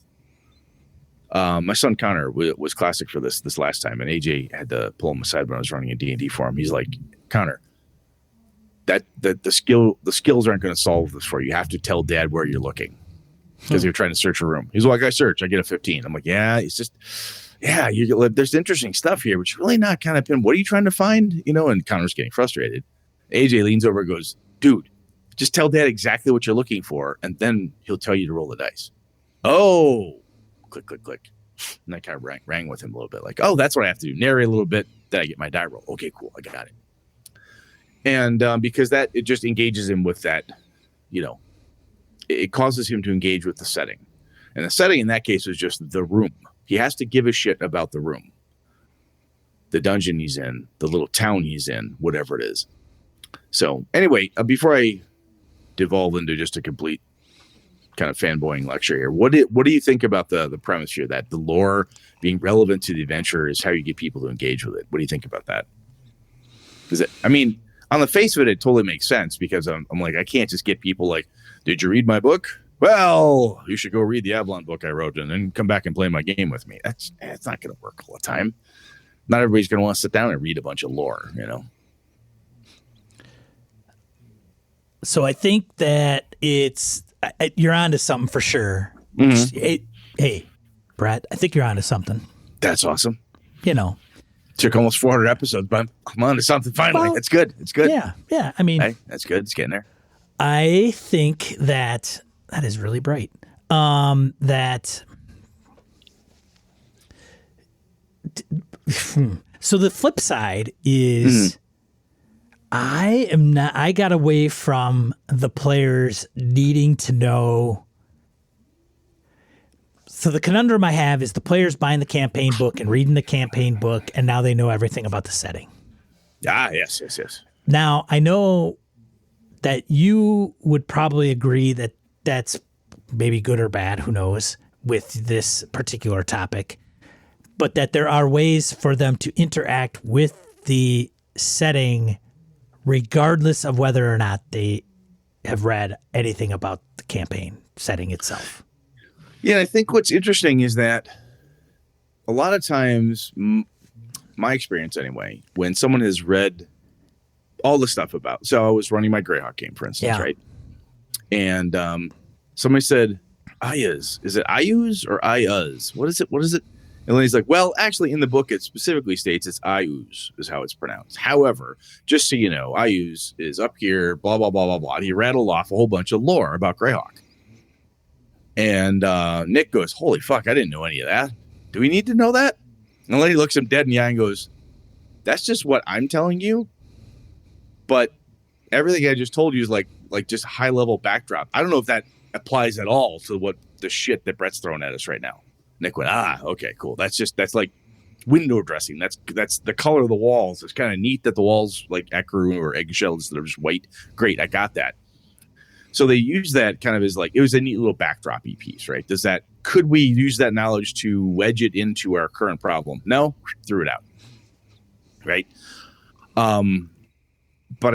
my son Connor was classic for this last time, and AJ had to pull him aside when I was running a D&D for him. He's like, Connor, that the skills aren't going to solve this for you. You have to tell Dad where you're looking because you're trying to search a room. He's like, I search, I get a 15. I'm like, yeah, it's just, yeah, there's interesting stuff here, but you're really not kind of pin. What are you trying to find? And Connor's getting frustrated. AJ leans over and goes, dude, just tell Dad exactly what you're looking for, and then he'll tell you to roll the dice. Oh, click, click, click. And I kind of rang with him a little bit, like, oh, that's what I have to do. Narrate a little bit, then I get my die roll. Okay, cool, I got it. And because it just engages him with that, it causes him to engage with the setting. And the setting in that case was just the room. He has to give a shit about the room, the dungeon he's in, the little town he's in, whatever it is. So anyway, before I devolve into just a complete kind of fanboying lecture here. What do you think about the premise here, that the lore being relevant to the adventure is how you get people to engage with it? What do you think about that? Because I mean, on the face of it, it totally makes sense, because I'm like, I can't just get people like, did you read my book? Well, you should go read the Avalon book I wrote and then come back and play my game with me. It's not going to work all the time. Not everybody's going to want to sit down and read a bunch of lore, you know? So I think that you're onto something for sure. Mm-hmm. Hey, Brett, I think you're onto something. That's awesome. You know, took almost 400 episodes, but I'm onto something finally. Well, it's good. It's good. Yeah. I mean, hey, that's good. It's getting there. I think that is really bright. So the flip side is, I got away from the players needing to know. So the conundrum I have is the players buying the campaign book and reading the campaign book, and now they know everything about the setting. Yes. Now, I know that you would probably agree that that's maybe good or bad, who knows, with this particular topic, but that there are ways for them to interact with the setting regardless of whether or not they have read anything about the campaign setting itself. Yeah, I think what's interesting is that a lot of times, my experience anyway, when someone has read all the stuff about, so I was running my Greyhawk game, for instance, right? And somebody said, Ayuz. Is it Ayuz or Ayuz? What is it? And then he's like, well, actually, in the book, it specifically states it's Ayuz is how it's pronounced. However, just so you know, Ayuz is up here, blah, blah, blah, blah, blah. And he rattled off a whole bunch of lore about Greyhawk. And Nick goes, holy fuck, I didn't know any of that. Do we need to know that? And the lady looks him dead in the eye and goes, that's just what I'm telling you. But everything I just told you is like just high level backdrop. I don't know if that applies at all to what the shit that Brett's throwing at us right now. Nick went, okay, cool. That's like window dressing. That's the color of the walls. It's kind of neat that the walls like ecru or eggshells that are just white. Great, I got that. So they use that kind of as like, it was a neat little backdrop-y piece, right? Could we use that knowledge to wedge it into our current problem? No, threw it out, right? But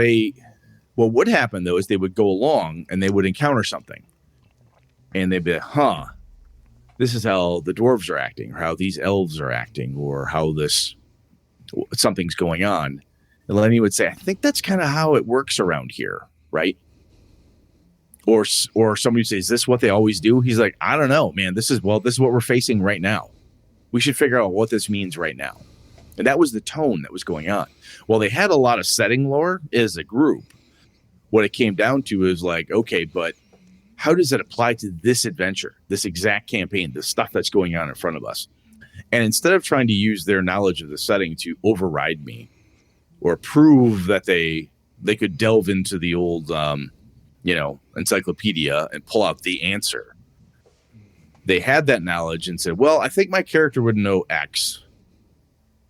what would happen though is they would go along and they would encounter something, and they'd be like, this is how the dwarves are acting, or how these elves are acting, or how something's going on. And Lenny would say, I think that's kind of how it works around here, right? Or somebody would say, is this what they always do? He's like, I don't know, man. This is what we're facing right now. We should figure out what this means right now. And that was the tone that was going on. Well, they had a lot of setting lore as a group. What it came down to is like, okay, but how does it apply to this adventure, this exact campaign, the stuff that's going on in front of us? And instead of trying to use their knowledge of the setting to override me or prove that they could delve into the old, encyclopedia and pull out the answer, they had that knowledge and said, well, I think my character would know X.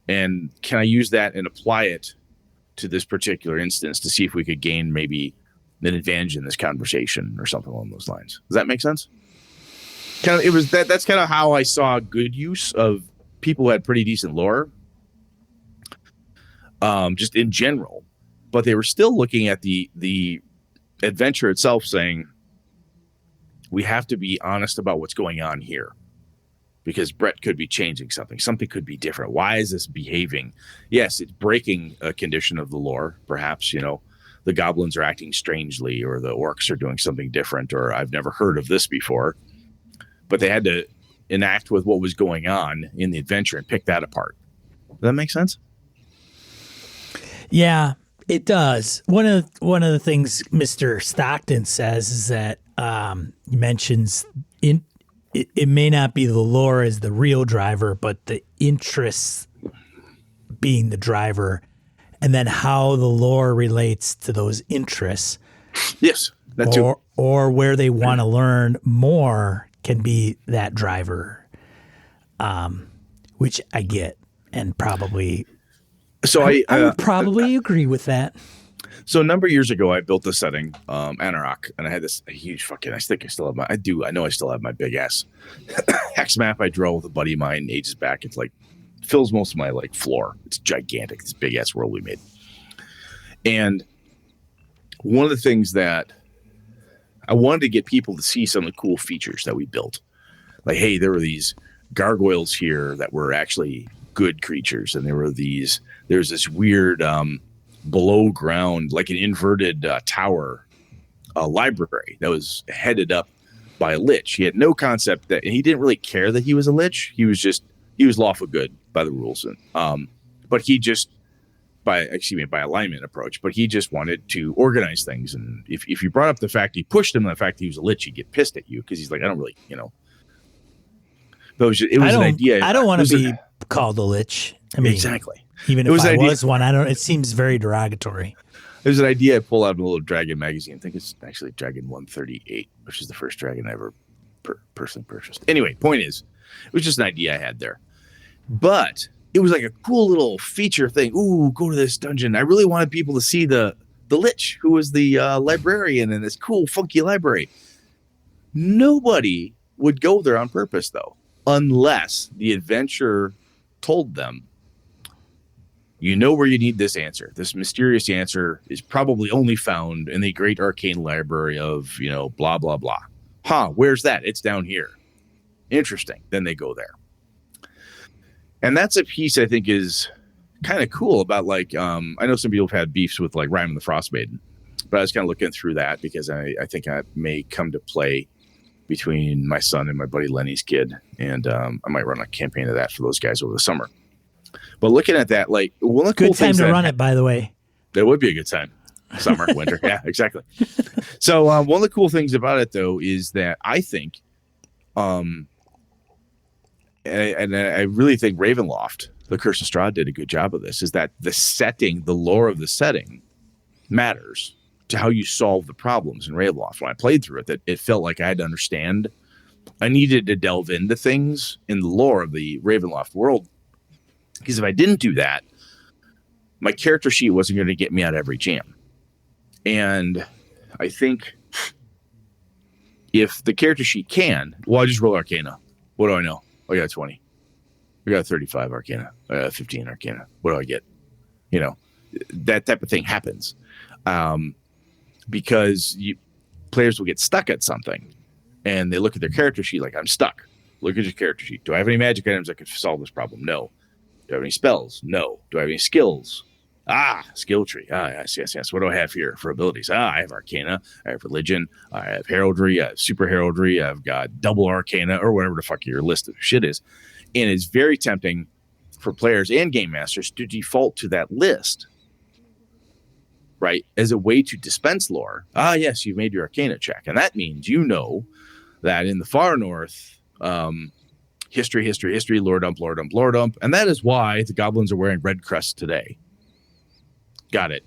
And can I use that and apply it to this particular instance to see if we could gain maybe an advantage in this conversation or something along those lines? Does that make sense? That's kind of how I saw good use of people who had pretty decent lore, just in general. But they were still looking at the adventure itself, saying, we have to be honest about what's going on here, because Brett could be changing something. Something could be different. Why is this behaving? Yes, it's breaking a condition of the lore. Perhaps, the goblins are acting strangely, or the orcs are doing something different, or I've never heard of this before. But they had to enact with what was going on in the adventure and pick that apart. Does that make sense? Yeah, it does. One of the things Mr. Stockton says is that he mentions it may not be the lore as the real driver, but the interests being the driver, and then how the lore relates to those interests. Yes, that too. Or where they want to learn more can be that driver, which I get, and probably. So I would probably agree with that. So a number of years ago, I built this setting, Anarach, and I had this huge fucking. I think I still have my. I do. I know I still have my big ass hex map I drew with a buddy of mine ages back. It's like fills most of my like floor. It's gigantic. This big ass world we made. And one of the things that I wanted to get people to see some of the cool features that we built, like, hey, there were these gargoyles here that were actually good creatures, and there's this weird below ground, like an inverted tower library that was headed up by a lich. He had no concept that, and he didn't really care that he was a lich. He was lawful good by the rules, and but he just by alignment approach. But he just wanted to organize things, and if you brought up the fact he pushed him, the fact he was a lich, he'd get pissed at you because he's like, I don't really, But it was an idea. I don't want to be called a lich. I mean, exactly. Even if I was one, it seems very derogatory. There's an idea I pulled out of a little Dragon magazine. I think it's actually Dragon 138, which is the first dragon I ever personally purchased. Anyway, point is, it was just an idea I had there. But it was like a cool little feature thing. Ooh, go to this dungeon. I really wanted people to see the lich, who was the librarian in this cool, funky library. Nobody would go there on purpose, though, unless the adventurer told them, you know where you need this answer. This mysterious answer is probably only found in the great arcane library of, blah, blah, blah. Huh, where's that? It's down here. Interesting. Then they go there. And that's a piece I think is kind of cool about, like, I know some people have had beefs with, like, Rime and the Frostmaiden, but I was kind of looking through that because I think I may come to play between my son and my buddy Lenny's kid. And I might run a campaign of that for those guys over the summer. But looking at that, like, one of the cool things good time to run it, by the way. That would be a good time. Summer, winter. Yeah, exactly. So one of the cool things about it, though, is that I think, and I really think Ravenloft, The Curse of Strahd, did a good job of this, is that the setting, the lore of the setting matters to how you solve the problems in Ravenloft. When I played through it, it felt like I had to understand. I needed to delve into things in the lore of the Ravenloft world. Because if I didn't do that, my character sheet wasn't going to get me out of every jam. And I think if the character sheet can, I just roll Arcana. What do I know? I got 20. I got 35 Arcana. I got 15 Arcana. What do I get? That type of thing happens. Because players will get stuck at something and they look at their character sheet like, I'm stuck. Look at your character sheet. Do I have any magic items that could solve this problem? No. Do I have any spells? No. Do I have any skills? Skill tree. Yes. What do I have here for abilities? I have Arcana. I have Religion. I have Heraldry. I have Super Heraldry. I've got double Arcana, or whatever the fuck your list of shit is. And it's very tempting for players and game masters to default to that list, right, as a way to dispense lore. Yes, you've made your Arcana check. And that means that in the far north, history, lore dump. And that is why the goblins are wearing red crests today. Got it.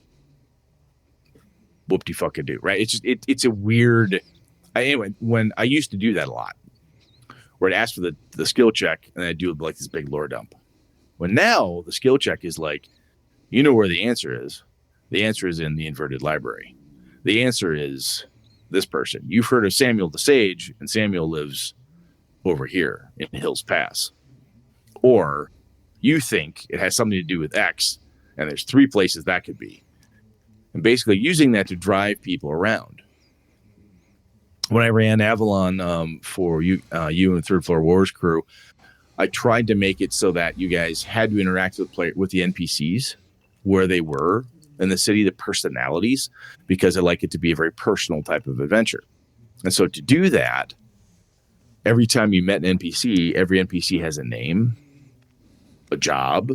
Whoop-de-fucking-do, right? It's a weird... Anyway, when I used to do that a lot, where I'd ask for the skill check, and I'd do like this big lore dump. When now the skill check is like, you know where the answer is. The answer is in the inverted library. The answer is this person. You've heard of Samuel the Sage, and Samuel lives over here in Hills Pass. Or you think it has something to do with X, and there's 3 places that could be. And basically using that to drive people around. When I ran Avalon for you and Third Floor Wars crew, I tried to make it so that you guys had to interact with the NPCs where they were in the city, the personalities, because I like it to be a very personal type of adventure. And so to do that, every time you met an NPC, every NPC has a name, a job,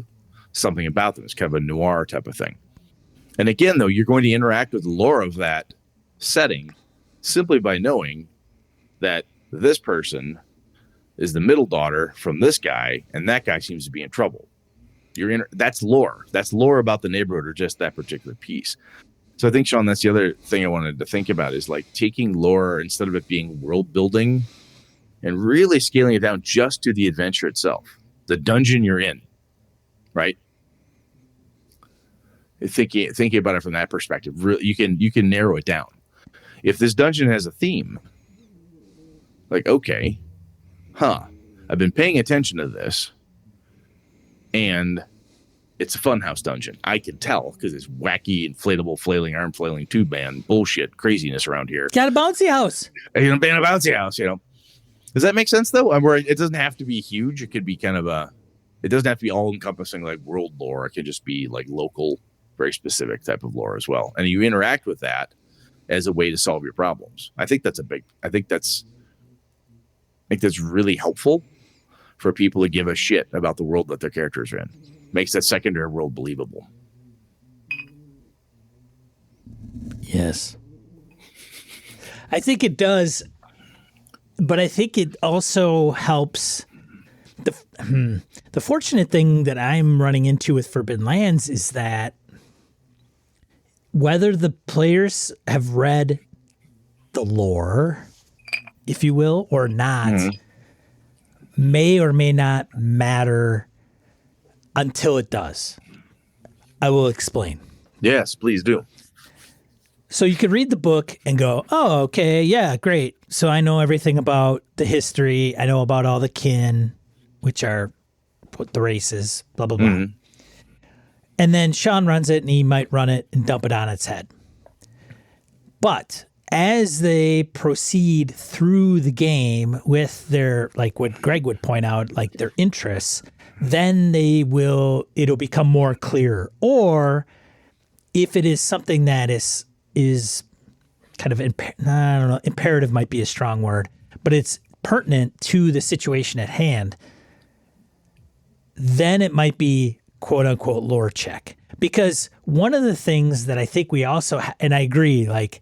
something about them. It's kind of a noir type of thing. And again, though, you're going to interact with the lore of that setting simply by knowing that this person is the middle daughter from this guy, and that guy seems to be in trouble. That's lore. That's lore about the neighborhood or just that particular piece. So I think, Sean, that's the other thing I wanted to think about is like taking lore instead of it being world building and really scaling it down just to the adventure itself, the dungeon you're in, right? thinking about it from that perspective, you can narrow it down. If this dungeon has a theme, like, okay, I've been paying attention to this, and it's a funhouse dungeon. I can tell because it's wacky, inflatable, flailing arm, flailing tube man bullshit, craziness around here. Got a bouncy house. A bouncy house, Does that make sense, though? Where it doesn't have to be huge. It could be kind of it doesn't have to be all-encompassing like world lore. It can just be like local, very specific type of lore as well. And you interact with that as a way to solve your problems. I think that's really helpful for people to give a shit about the world that their characters are in. Makes that secondary world believable. Yes. I think it does, but I think it also helps. The fortunate thing that I'm running into with Forbidden Lands is that whether the players have read the lore, if you will, or not, may or may not matter until it does. I will explain. Yes, please do. So you could read the book and go, oh, okay, yeah, great. So I know everything about the history. I know about all the kin, which are the races, blah, blah, blah. Mm-hmm. And then Sean runs it, and he might run it and dump it on its head. But as they proceed through the game with their, like what Greg would point out, like their interests, then it'll become more clear. Or if it is something that is kind of, I don't know, imperative might be a strong word, but it's pertinent to the situation at hand, then it might be quote unquote lore check. Because one of the things that I think we also, and I agree, like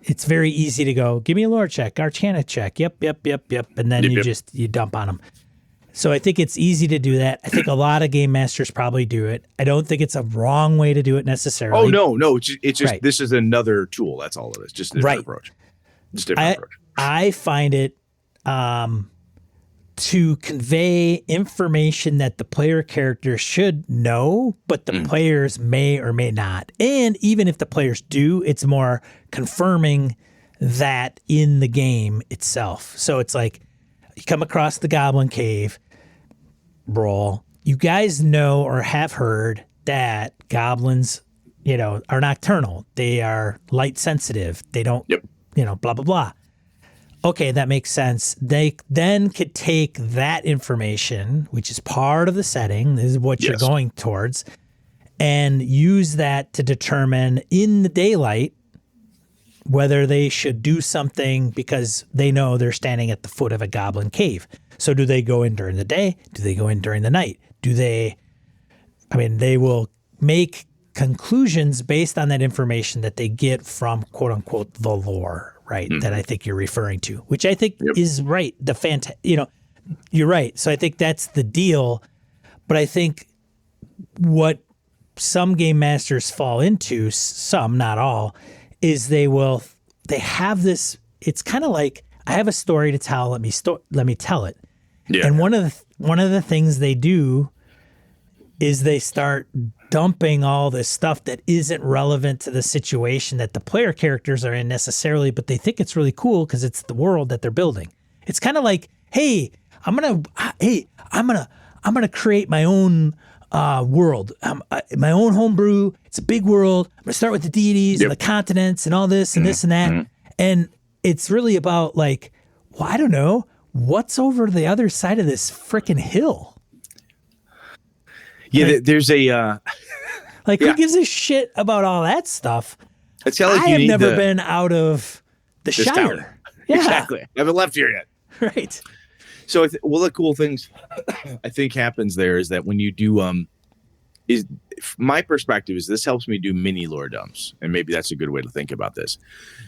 it's very easy to go, give me a lore check, Arcana check. Yep. And then you dump on them. So I think it's easy to do that. I think a lot of game masters probably do it. I don't think it's a wrong way to do it necessarily. Oh, no. It's just, right. This is another tool. That's all it is. Just a different approach. Just a different approach. I find it to convey information that the player character should know, but the players may or may not. And even if the players do, it's more confirming that in the game itself. So it's like you come across the Goblin Cave brawl. You guys know or have heard that goblins, are nocturnal. They are light sensitive. They don't, blah, blah, blah. Okay, that makes sense. They then could take that information, which is part of the setting, this is what you're going towards, and use that to determine in the daylight whether they should do something because they know they're standing at the foot of a goblin cave. So do they go in during the day? Do they go in during the night? They will make conclusions based on that information that they get from quote unquote the lore. Right, that I think you're referring to, which I think is right. You're right. So I think that's the deal. But I think what some game masters fall into, some, not all, is they have this. It's kind of like I have a story to tell. Let me tell it. Yeah. And one of the things they do is they start dumping all this stuff that isn't relevant to the situation that the player characters are in necessarily, but they think it's really cool because it's the world that they're building. It's kind of like, hey, I'm gonna create my own world, my own homebrew. It's a big world. I'm gonna start with the deities and the continents and all this and this and that. And it's really about like, well, I don't know, what's over the other side of this freaking hill. Yeah, like, there's a who gives a shit about all that stuff? It's like I have never been out of the Shire. Town. Yeah. Exactly. I haven't left here yet. Right. So, one of the cool things I think happens there is that when you do, is my perspective is this helps me do mini lore dumps, and maybe that's a good way to think about this.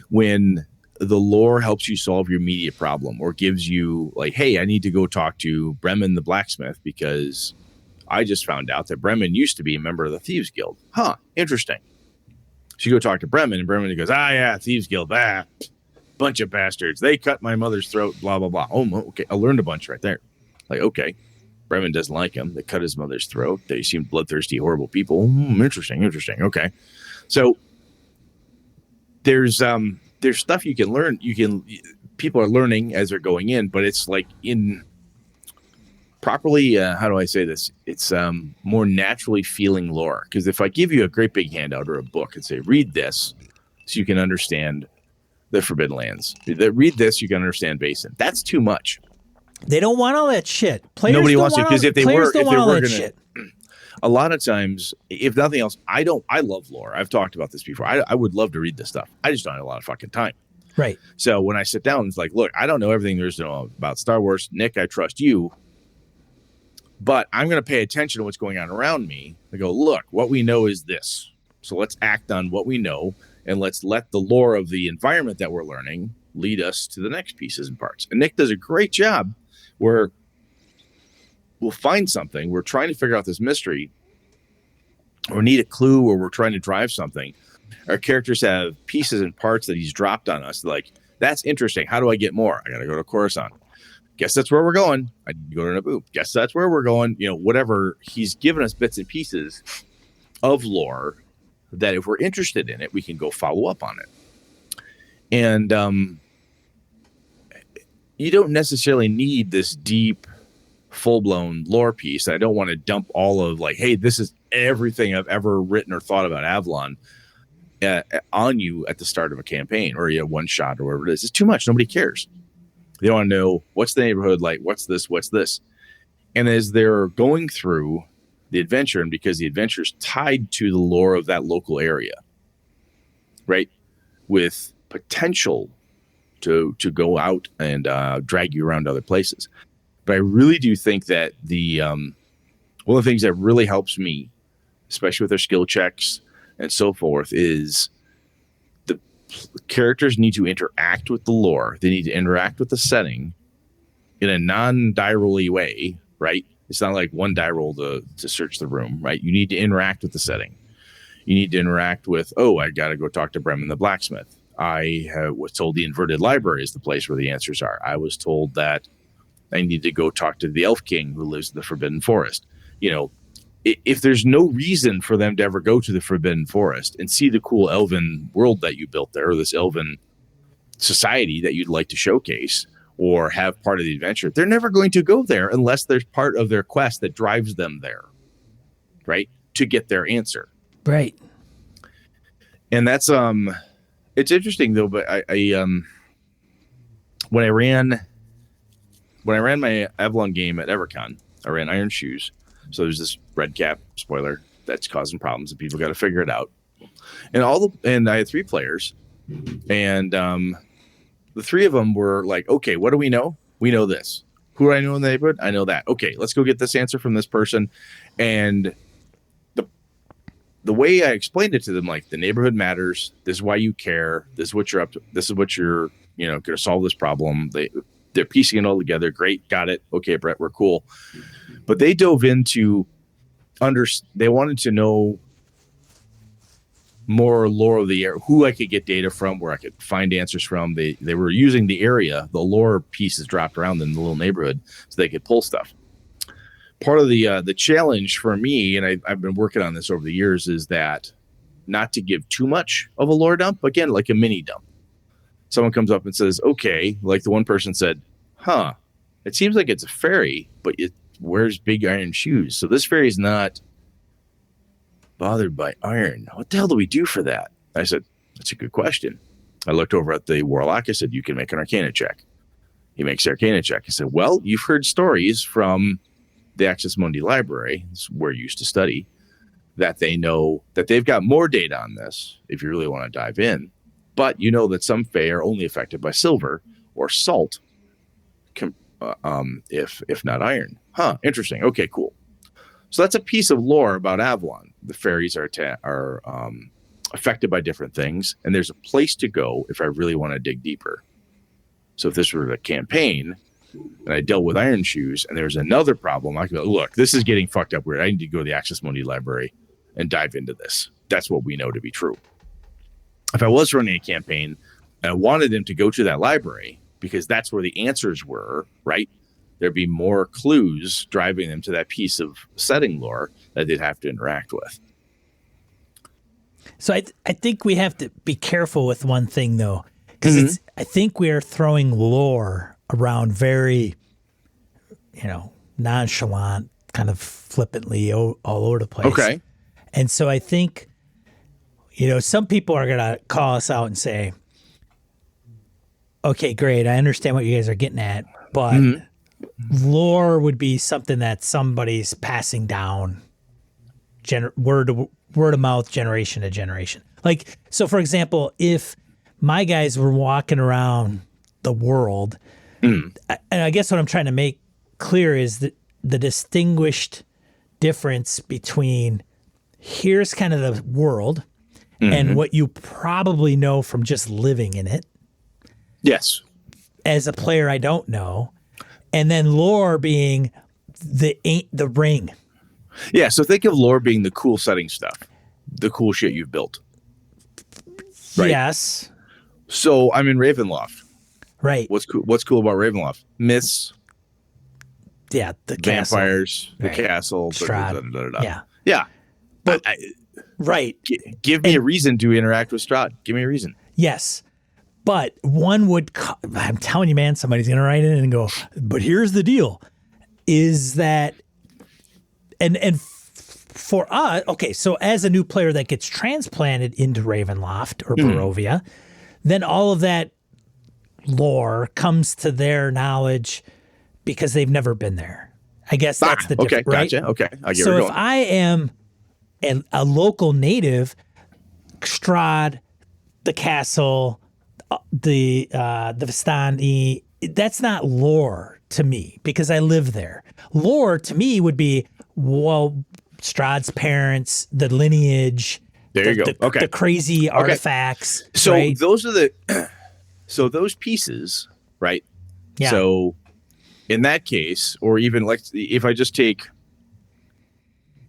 When the lore helps you solve your immediate problem, or gives you like, hey, I need to go talk to Bremen the blacksmith because I just found out that Bremen used to be a member of the Thieves Guild. Huh, interesting. So you go talk to Bremen, and Bremen goes, Thieves Guild, bunch of bastards. They cut my mother's throat, blah, blah, blah. Oh, okay, I learned a bunch right there. Like, okay. Bremen doesn't like him. They cut his mother's throat. They seem bloodthirsty, horrible people. Interesting. Okay. So there's stuff you can learn. People are learning as they're going in, but it's like in properly, how do I say this? It's more naturally feeling lore. Because if I give you a great big handout or a book and say, read this so you can understand the Forbidden Lands. Read this, you can understand Basin. That's too much. They don't want all that shit. Players Nobody wants to, because if they were going to, a lot of times, if nothing else, I love lore. I've talked about this before. I would love to read this stuff. I just don't have a lot of fucking time. Right. So when I sit down, it's like, look, I don't know everything there's to know about Star Wars. Nick, I trust you, but I'm going to pay attention to what's going on around me. I go, look, what we know is this. So let's act on what we know, and let's let the lore of the environment that we're learning lead us to the next pieces and parts. And Nick does a great job where we'll find something. We're trying to figure out this mystery or need a clue, or we're trying to drive something. Our characters have pieces and parts that he's dropped on us. Like, that's interesting. How do I get more? I got to go to Coruscant. Guess that's where we're going. I need to go to Naboo. Guess that's where we're going. Whatever. He's given us bits and pieces of lore that if we're interested in it, we can go follow up on it. And you don't necessarily need this deep, full-blown lore piece. I don't want to dump all of like, hey, this is everything I've ever written or thought about Avalon on you at the start of a campaign or one shot or whatever it is. It's too much. Nobody cares. They want to know, what's the neighborhood like? What's this? And as they're going through the adventure, and because the adventure is tied to the lore of that local area, right, with potential to go out and drag you around other places. But I really do think that one of the things that really helps me, especially with their skill checks and so forth, is the characters need to interact with the lore. They need to interact with the setting in a non-die roll-y way, right? It's not like one die roll to search the room, right? You need to interact with the setting. You need to interact with, I got to go talk to Bremen the blacksmith. I was told the inverted library is the place where the answers are. I was told that I need to go talk to the elf king who lives in the Forbidden Forest. If there's no reason for them to ever go to the Forbidden Forest and see the cool elven world that you built there, or this elven society that you'd like to showcase or have part of the adventure, they're never going to go there unless there's part of their quest that drives them there, right? To get their answer. Right. And that's, it's interesting though, but I when I ran my Avalon game at Evercon, I ran Iron Shoes. So there's this red cap spoiler that's causing problems, and people got to figure it out. And I had 3 players, and the 3 of them were like, okay, what do we know? We know this. Who do I know in the neighborhood? I know that. Okay, let's go get this answer from this person. And the way I explained it to them, like, the neighborhood matters. This is why you care. This is what you're up to. This is what you're, going to solve this problem. They're piecing it all together. Great. Got it. Okay, Brett, we're cool. But they dove into they wanted to know more lore of the area, who I could get data from, where I could find answers from. They were using the area, the lore pieces dropped around in the little neighborhood, so they could pull stuff. Part of the challenge for me, and I've been working on this over the years, is that not to give too much of a lore dump. Again, like a mini dump. Someone comes up and says, okay, like the one person said, it seems like it's a fairy, but it wears big iron shoes. So this fairy is not bothered by iron. What the hell do we do for that? I said, that's a good question. I looked over at the warlock. I said, you can make an Arcana check. He makes the Arcana check. I said, well, you've heard stories from the Axis Mundi library, where you used to study, that they know that they've got more data on this if you really want to dive in. But you know that some fae are only affected by silver or salt, if not iron. Interesting. Okay, cool. So that's a piece of lore about Avalon. The fairies are affected by different things, and there's a place to go if I really want to dig deeper. So if this were a campaign, and I dealt with Iron Shoes, and there's another problem, I could go, look, this is getting fucked up weird. I need to go to the Axis Mundi library and dive into this. That's what we know to be true. If I was running a campaign and I wanted them to go to that library because that's where the answers were, right? there'd be more clues driving them to that piece of setting lore that they'd have to interact with. So I think we have to be careful with one thing, though, because I think we are throwing lore around very, nonchalant, kind of flippantly all over the place. Okay. And so I think, some people are going to call us out and say, okay, great, I understand what you guys are getting at, but lore would be something that somebody's passing down word of mouth, generation to generation. Like, so for example, if my guys were walking around the world, and I guess what I'm trying to make clear is that the distinguished difference between here's kind of the world and what you probably know from just living in it. Yes. As a player, I don't know. And then lore being the ring. Yeah, so think of lore being the cool setting stuff, the cool shit you've built. Right? Yes. So I'm in Ravenloft. Right. What's cool about Ravenloft? Myths. Yeah, the vampires, castle. The castle. Strahd. Yeah. Yeah. But right. Give me a reason to interact with Strahd. Give me a reason. Yes. But one would, I'm telling you, man, somebody's going to write in and go, but here's the deal, is that, and for us, okay, so as a new player that gets transplanted into Ravenloft or Barovia, then all of that lore comes to their knowledge because they've never been there. I guess that's the difference, right? Gotcha. Okay, I get so where if you're going. I am a local native, Strahd, the castle, the Vistani, that's not lore to me because I live there. Lore to me would be, Strahd's parents, the lineage. There you go. The crazy artifacts. So right? those are those pieces, right? Yeah. So in that case, or even like if I just take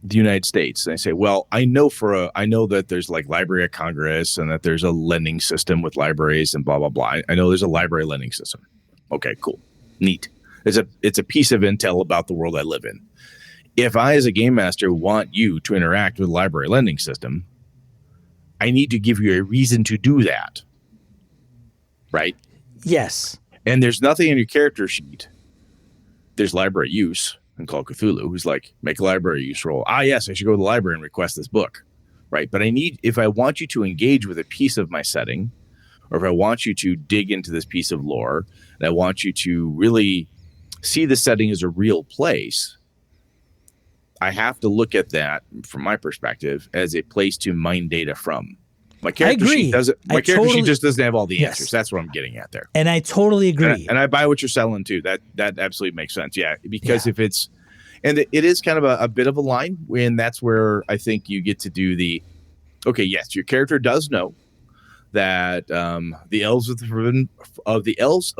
the United States and I say, well, I know that there's like Library of Congress and that there's a lending system with libraries and blah, blah, blah. I know there's a library lending system. Okay, cool. Neat. It's a piece of intel about the world I live in. If I, as a game master, want you to interact with the library lending system, I need to give you a reason to do that. Right? Yes. And there's nothing in your character sheet. There's library use in Call of Cthulhu, who's like, make a library use roll. Yes, I should go to the library and request this book. Right? But if I want you to engage with a piece of my setting, or if I want you to dig into this piece of lore, and I want you to really see the setting as a real place, I have to look at that, from my perspective, as a place to mine data from. My character sheet doesn't. My character sheet just doesn't have all the answers. That's what I'm getting at there. And I totally agree. And I buy what you're selling too. That absolutely makes sense. Yeah, because if it's, and it is kind of a bit of a line, and that's where I think you get to do the, okay, yes, your character does know that the elves of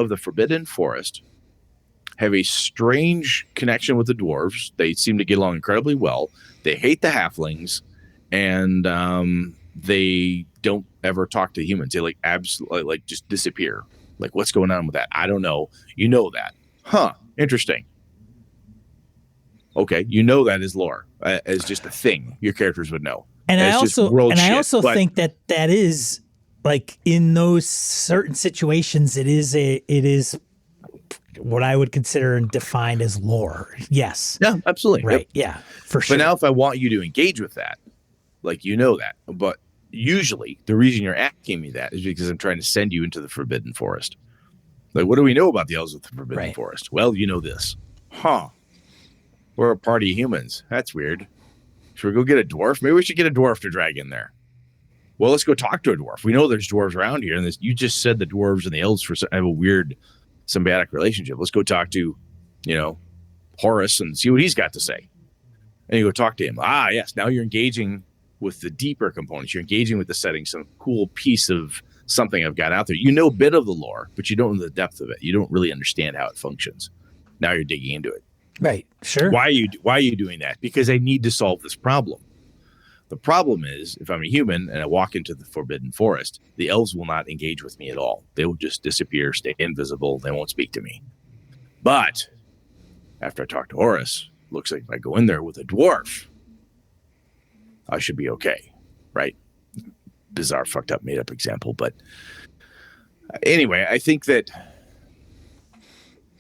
the Forbidden Forest have a strange connection with the dwarves. They seem to get along incredibly well. They hate the halflings, and they don't ever talk to humans. They absolutely just disappear. Like, what's going on with that? I don't know. You know that. Huh. Interesting. Okay. You know that is lore, as just a thing your characters would know. And I also think that is like in those certain situations, it is what I would consider and define as lore. Yes. Yeah, absolutely. Right. Yep. Yeah, for sure. But now if I want you to engage with that, like, you know that, but usually the reason you're asking me that is because I'm trying to send you into the Forbidden Forest. Like, what do we know about the elves of the Forbidden Forest? Well, you know this. Huh. We're a party of humans. That's weird. Should we go get a dwarf? Maybe we should get a dwarf to drag in there. Well, let's go talk to a dwarf. We know there's dwarves around here. And you just said the dwarves and the elves have a weird symbiotic relationship. Let's go talk to, Horus and see what he's got to say. And you go talk to him. Yes. Now you're engaging with the deeper components. You're engaging with the setting, some cool piece of something I've got out there. You know a bit of the lore, but you don't know the depth of it. You don't really understand how it functions. Now you're digging into it. Right. Sure. Why are you doing that? Because I need to solve this problem. The problem is, if I'm a human and I walk into the Forbidden Forest, the elves will not engage with me at all. They will just disappear, stay invisible. They won't speak to me. But after I talk to Horus, looks like if I go in there with a dwarf, I should be okay, right? Bizarre, fucked up, made up example. But anyway, I think that,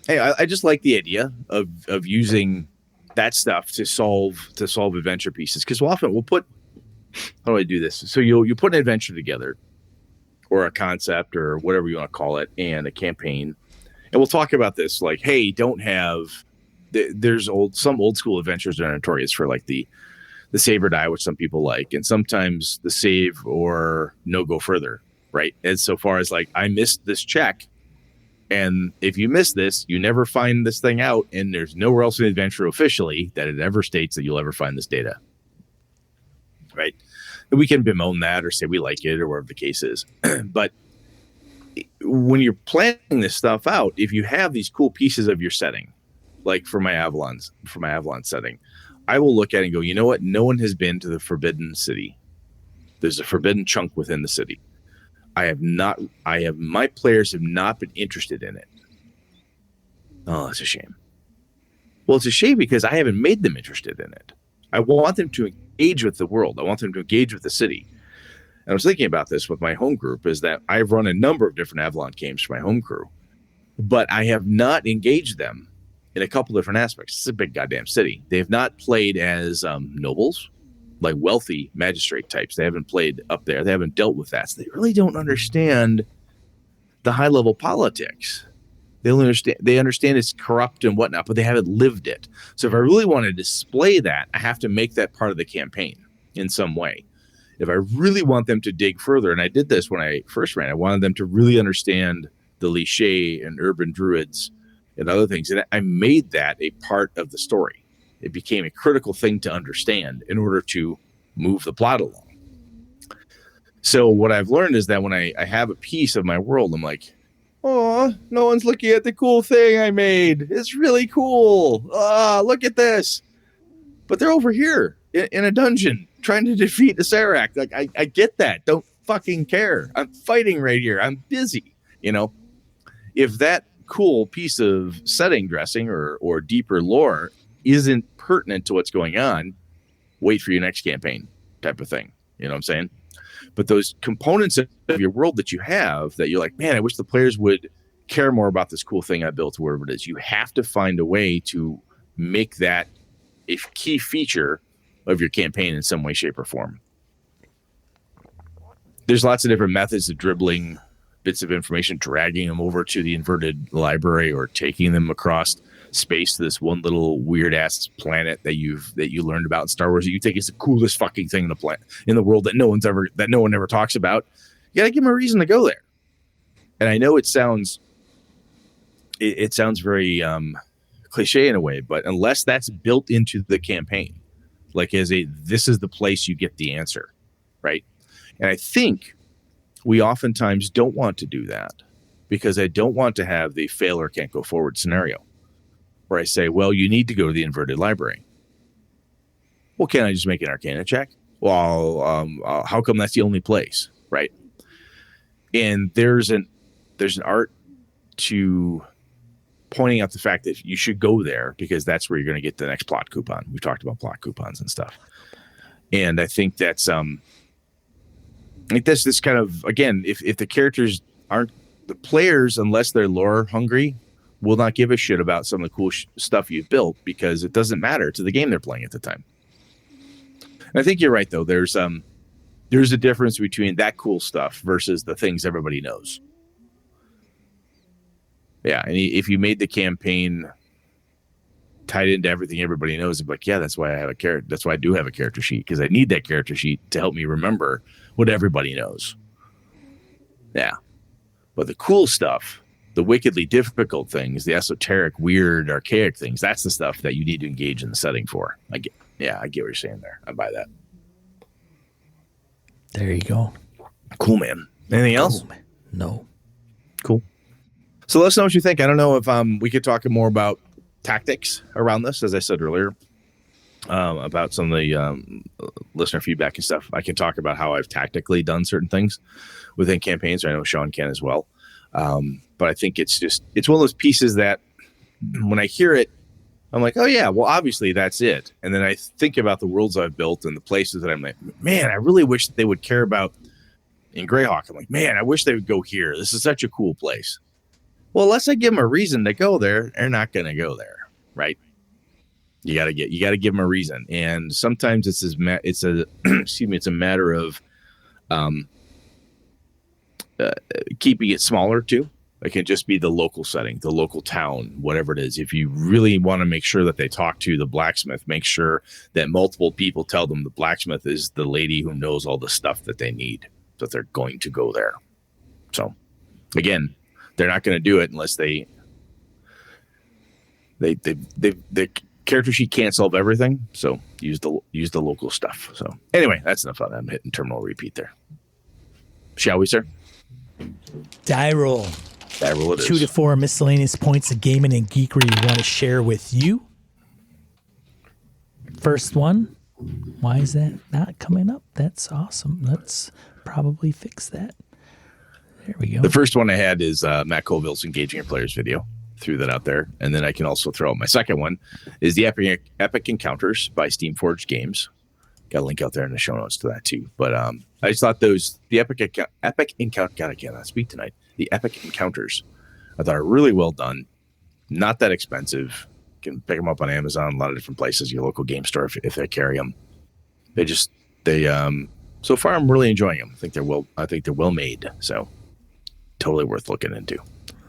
hey, I just like the idea of using that stuff to solve adventure pieces. Because often we'll put, how do I do this? So you put an adventure together, or a concept, or whatever you want to call it, and a campaign. And we'll talk about this, like, hey, don't have, there's some old school adventures that are notorious for like the save or die, which some people like, and sometimes the save or no go further, right? As so far as like, I missed this check, and if you miss this, you never find this thing out, and there's nowhere else in the adventure officially that it ever states that you'll ever find this data, right? And we can bemoan that or say we like it or whatever the case is. But when you're planning this stuff out, if you have these cool pieces of your setting, like for my Avalon setting, I will look at it and go, you know what? No one has been to the Forbidden City. There's a forbidden chunk within the city. My players have not been interested in it. Oh, it's a shame. Well, it's a shame because I haven't made them interested in it. I want them to engage with the world. I want them to engage with the city. And I was thinking about this with my home group, is that I've run a number of different Avalon games for my home crew, but I have not engaged them in a couple different aspects. It's a big goddamn city. They have not played as nobles, like wealthy magistrate types. They haven't played up there. They haven't dealt with that. So they really don't understand the high level politics. They understand it's corrupt and whatnot, but they haven't lived it. So if I really want to display that, I have to make that part of the campaign in some way. If I really want them to dig further, and I did this when I first ran, I wanted them to really understand the Liché and urban druids and other things. And I made that a part of the story. It became a critical thing to understand in order to move the plot along. So what I've learned is that when I have a piece of my world, I'm like, oh, no one's looking at the cool thing I made. It's really cool. Look at this. But they're over here in a dungeon trying to defeat the Serac. Like, I get that. Don't fucking care. I'm fighting right here. I'm busy. You know, if that cool piece of setting dressing or deeper lore isn't pertinent to what's going on, wait for your next campaign type of thing. You know what I'm saying? But those components of your world that you have that you're like, man, I wish the players would care more about this cool thing I built, wherever it is. You have to find a way to make that a key feature of your campaign in some way, shape, or form. There's lots of different methods of dribbling bits of information, dragging them over to the inverted library, or taking them across space to this one little weird ass planet that you learned about in Star Wars that you think is the coolest fucking thing in the world that no one ever talks about. You gotta give them a reason to go there. And I know it sounds very cliche in a way, but unless that's built into the campaign, like this is the place you get the answer, right? And I think we oftentimes don't want to do that because I don't want to have the fail or can't go forward scenario where I say, well, you need to go to the inverted library. Well, can't I just make an Arcana check? Well, how come that's the only place, right? And there's an art to pointing out the fact that you should go there because that's where you're going to get the next plot coupon. We've talked about plot coupons and stuff. And I think that's like this kind of, again, if the characters aren't the players, unless they're lore hungry, will not give a shit about some of the cool stuff you've built because it doesn't matter to the game they're playing at the time. And I think you're right, though. There's a difference between that cool stuff versus the things everybody knows. Yeah, and if you made the campaign tied into everything everybody knows, it's like, yeah, that's why I have a character. That's why I do have a character sheet, because I need that character sheet to help me remember what everybody knows. Yeah, but the cool stuff, the wickedly difficult things, the esoteric, weird, archaic things, that's the stuff that you need to engage in the setting for. I get what you're saying there. I buy that. There you go. Cool, man. Anything else? No. Cool. So let us know what you think. I don't know if we could talk more about tactics around this, as I said earlier, about some of the listener feedback and stuff. I can talk about how I've tactically done certain things within campaigns. I know Sean can as well. But I think it's one of those pieces that when I hear it, I'm like, oh yeah, well obviously that's it. And then I think about the worlds I've built and the places that I'm like, man, I really wish they would care about in Greyhawk. I'm like, man, I wish they would go here. This is such a cool place. Well, unless I give them a reason to go there, they're not going to go there, right? You got to give them a reason. And sometimes it's a matter of keeping it smaller too. It can just be the local setting, the local town, whatever it is. If you really want to make sure that they talk to the blacksmith, make sure that multiple people tell them the blacksmith is the lady who knows all the stuff that they need, that they're going to go there. So again, they're not going to do it unless the character sheet can't solve everything. So use the local stuff. So anyway, that's enough of that. I'm hitting terminal repeat there. Shall we, sir? Die roll. Die roll it is. 2 to 4 miscellaneous points of gaming and geekery we want to share with you. First one. Why is that not coming up? That's awesome. Let's probably fix that. There we go. The first one I had is Matt Colville's Engaging Your Players video. Threw that out there. And then I can also throw out my second one is the Epic Encounters by Steamforged Games. Got a link out there in the show notes to that too. But I just thought the Epic Encounter, God, I cannot speak tonight. The Epic Encounters, I thought are really well done. Not that expensive. You can pick them up on Amazon, a lot of different places, your local game store if they carry them. So far I'm really enjoying them. I think they're well made. So totally worth looking into.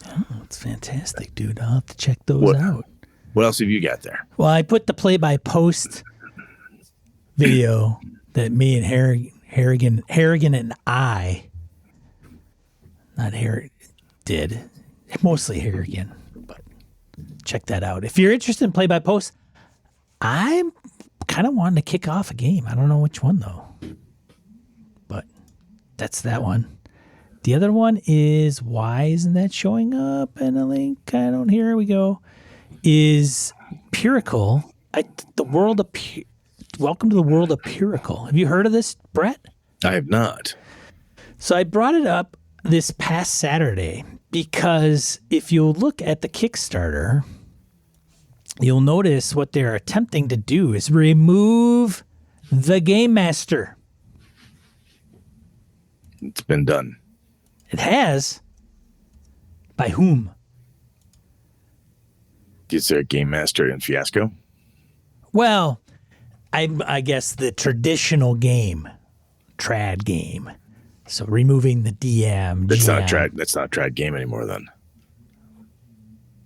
Oh, it's fantastic, dude. I'll have to check those out. What else have you got there? Well, I put the play-by-post video that me and Harrigan and I, not Harrigan, did. Mostly Harrigan, but check that out. If you're interested in play-by-post, I'm kind of wanting to kick off a game. I don't know which one, though. But that's that one. The other one is, why isn't that showing up in a link? Here we go. Is Puricle. Welcome to the world of Puricle. Have you heard of this, Brett? I have not. So I brought it up this past Saturday because if you look at the Kickstarter, you'll notice what they're attempting to do is remove the Game Master. It's been done. It has. By whom? Is there a Game Master in Fiasco? Well, I guess the traditional game, trad game. So removing the DM. That's GM. not trad. That's not trad game anymore. Then.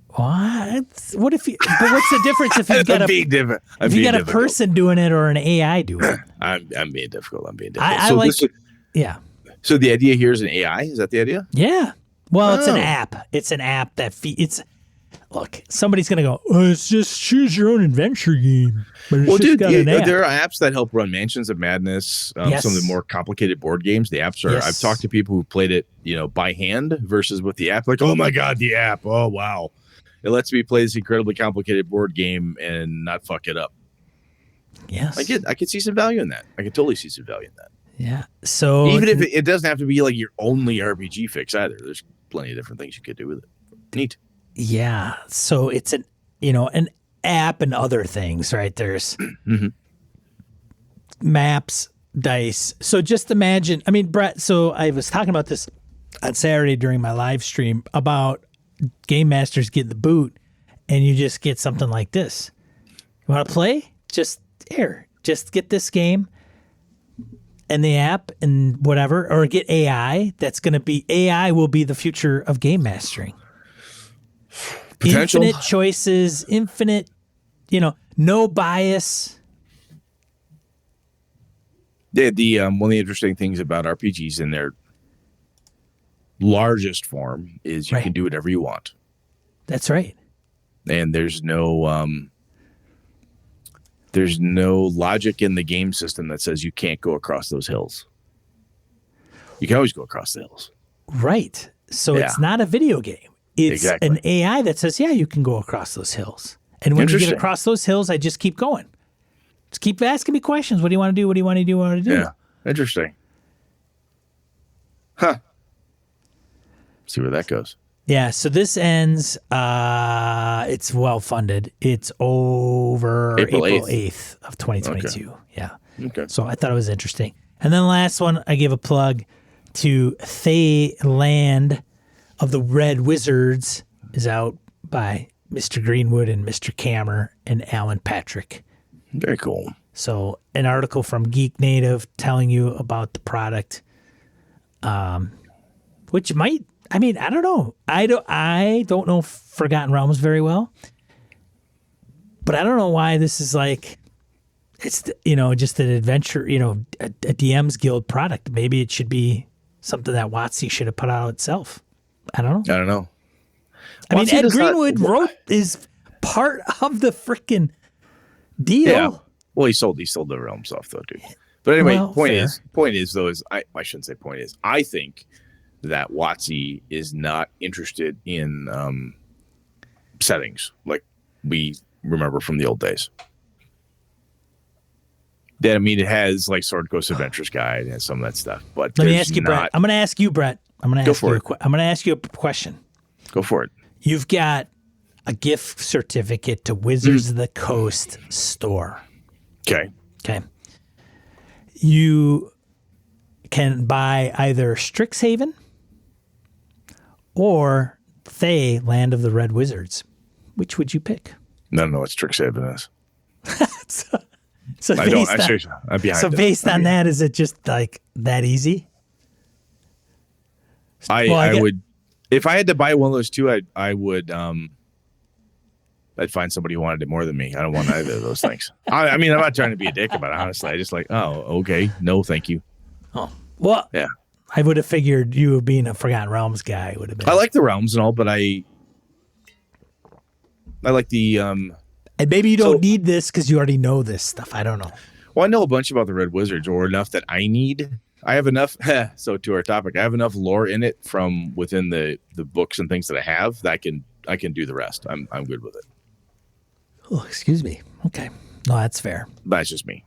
What? What if? But what's the difference if you've got a person doing it or an AI doing it? I'm being difficult. So the idea here is an AI. Is that the idea? Yeah. Well, it's an app. It's an app that look, somebody's going to go, it's just choose your own adventure game. But it's there are apps that help run Mansions of Madness, yes. Some of the more complicated board games. The apps are, yes. I've talked to people who played it, by hand versus with the app. Like, oh my God, the app. Oh, wow. It lets me play this incredibly complicated board game and not fuck it up. Yes. I could see some value in that. I could totally see some value in that. Yeah. So even if it doesn't have to be like your only RPG fix either. There's plenty of different things you could do with it. Neat. Yeah. So it's an app and other things, right? There's maps, dice. So just imagine, Brett, so I was talking about this on Saturday during my live stream about Game Masters getting the boot, and you just get something like this. You want to play? Just get this game and the app and whatever, or get AI. AI will be the future of game mastering. Potential. Infinite choices, infinite, no bias. The one of the interesting things about RPGs in their largest form is you can do whatever you want. That's right. And there's no logic in the game system that says you can't go across those hills. You can always go across the hills. Right. So it's not a video game. It's an AI that says, you can go across those hills. And when you get across those hills, I just keep going. Just keep asking me questions. What do you want to do? What do you want to do? What do you want to do? Yeah. Interesting. Huh. See where that goes. Yeah, so this ends, it's well-funded. It's over April 8th of 2022. Okay. Yeah. Okay. So I thought it was interesting. And then the last one, I give a plug to Thay Land of the Red Wizards is out by Mr. Greenwood and Mr. Kammer and Alan Patrick. Very cool. So an article from Geek Native telling you about the product, which might, I mean, I don't know. I don't know Forgotten Realms very well, but I don't know why this is like, it's, just an adventure, a DM's Guild product. Maybe it should be something that WotC should have put out itself. I don't know. I mean, Ed Greenwood is part of the freaking deal. Yeah. Well, he sold the realm stuff though, too. But anyway, point is I shouldn't say point is, I think that WotC is not interested in settings like we remember from the old days. That, I mean, it has like Sword Coast Adventures Guide and some of that stuff. But let me ask you, Brett. I'm going to ask you, Brett. I'm going to ask you a question. Go for it. You've got a gift certificate to Wizards of the Coast store. Okay. You can buy either Strixhaven or Thay, Land of the Red Wizards. Which would you pick? I don't know what Strixhaven is. So based on that, is it just like that easy? I would, if I had to buy one of those two, I would I'd find somebody who wanted it more than me. I don't want either of those things. I mean, I'm not trying to be a dick about it, honestly. I just like, okay, no, thank you. Oh, well, yeah. I would have figured you being a Forgotten Realms guy would have been. I like the realms and all, but I like the and maybe you don't need this because you already know this stuff. I don't know. Well, I know a bunch about the Red Wizards, or enough that I need. I have enough. So to our topic, I have enough lore in it from within the books and things that I have that I can do the rest. I'm good with it. Oh, excuse me. Okay. No, that's fair. That's just me.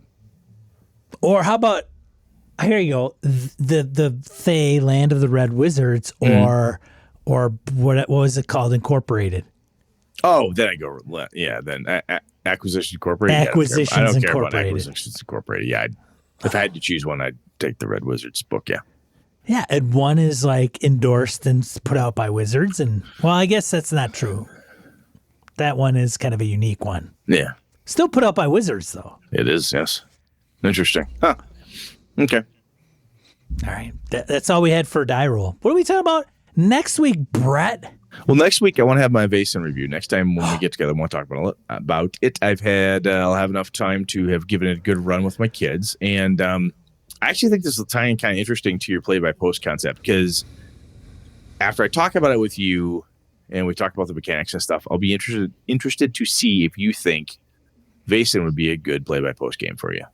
Or how about, here you go, the Thay, Land of the Red Wizards, or what was it called? Incorporated. Oh, then I go, yeah, then Acquisitions Incorporated. Acquisitions I don't care Incorporated. about Acquisitions Incorporated. Yeah, if I had to choose one, I'd take the Red Wizards book, yeah. Yeah, and one is like endorsed and put out by Wizards, and, well, I guess that's not true. That one is kind of a unique one. Yeah. Still put out by Wizards, though. It is, yes. Interesting. Huh. Okay. All right. That's all we had for Die Roll. What are we talking about next week, Brett? Well, next week I want to have my Vaesen review. Next time when we get together, I want to talk about it. I'll have enough time to have given it a good run with my kids. And I actually think this will tie in kind of interesting to your play-by-post concept, because after I talk about it with you, and we talk about the mechanics and stuff, I'll be interested to see if you think Vaesen would be a good play-by-post game for you.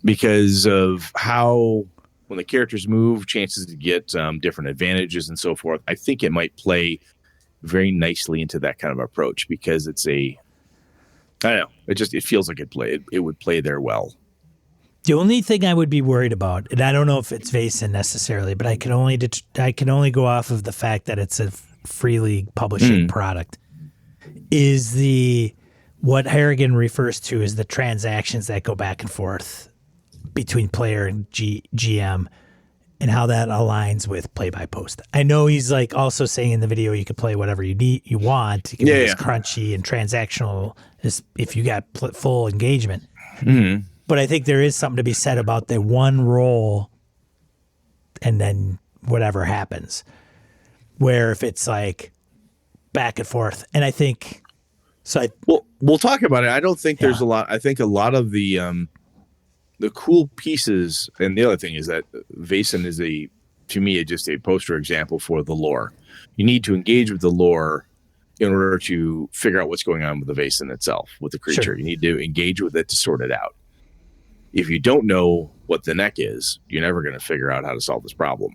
Because of how, when the characters move, chances to get different advantages and so forth, I think it might play very nicely into that kind of approach, because it's I don't know, it feels like it would play there well. The only thing I would be worried about, and I don't know if it's Vaesen necessarily, but I can only go off of the fact that it's a freely publishing product, is what Harrigan refers to as the transactions that go back and forth between player and GM, and how that aligns with play-by-post. I know he's like also saying in the video you can play whatever you want. You can be as crunchy and transactional as if you got full engagement. Mm-hmm. But I think there is something to be said about the one roll and then whatever happens. Where if it's like back and forth. And I think so. We'll talk about it. I don't think there's a lot. I think a lot of the cool pieces, and the other thing is that Vaesen is to me, just a poster example for the lore. You need to engage with the lore in order to figure out what's going on with the Vaesen itself, with the creature. Sure. You need to engage with it to sort it out. If you don't know what the neck is, you're never going to figure out how to solve this problem.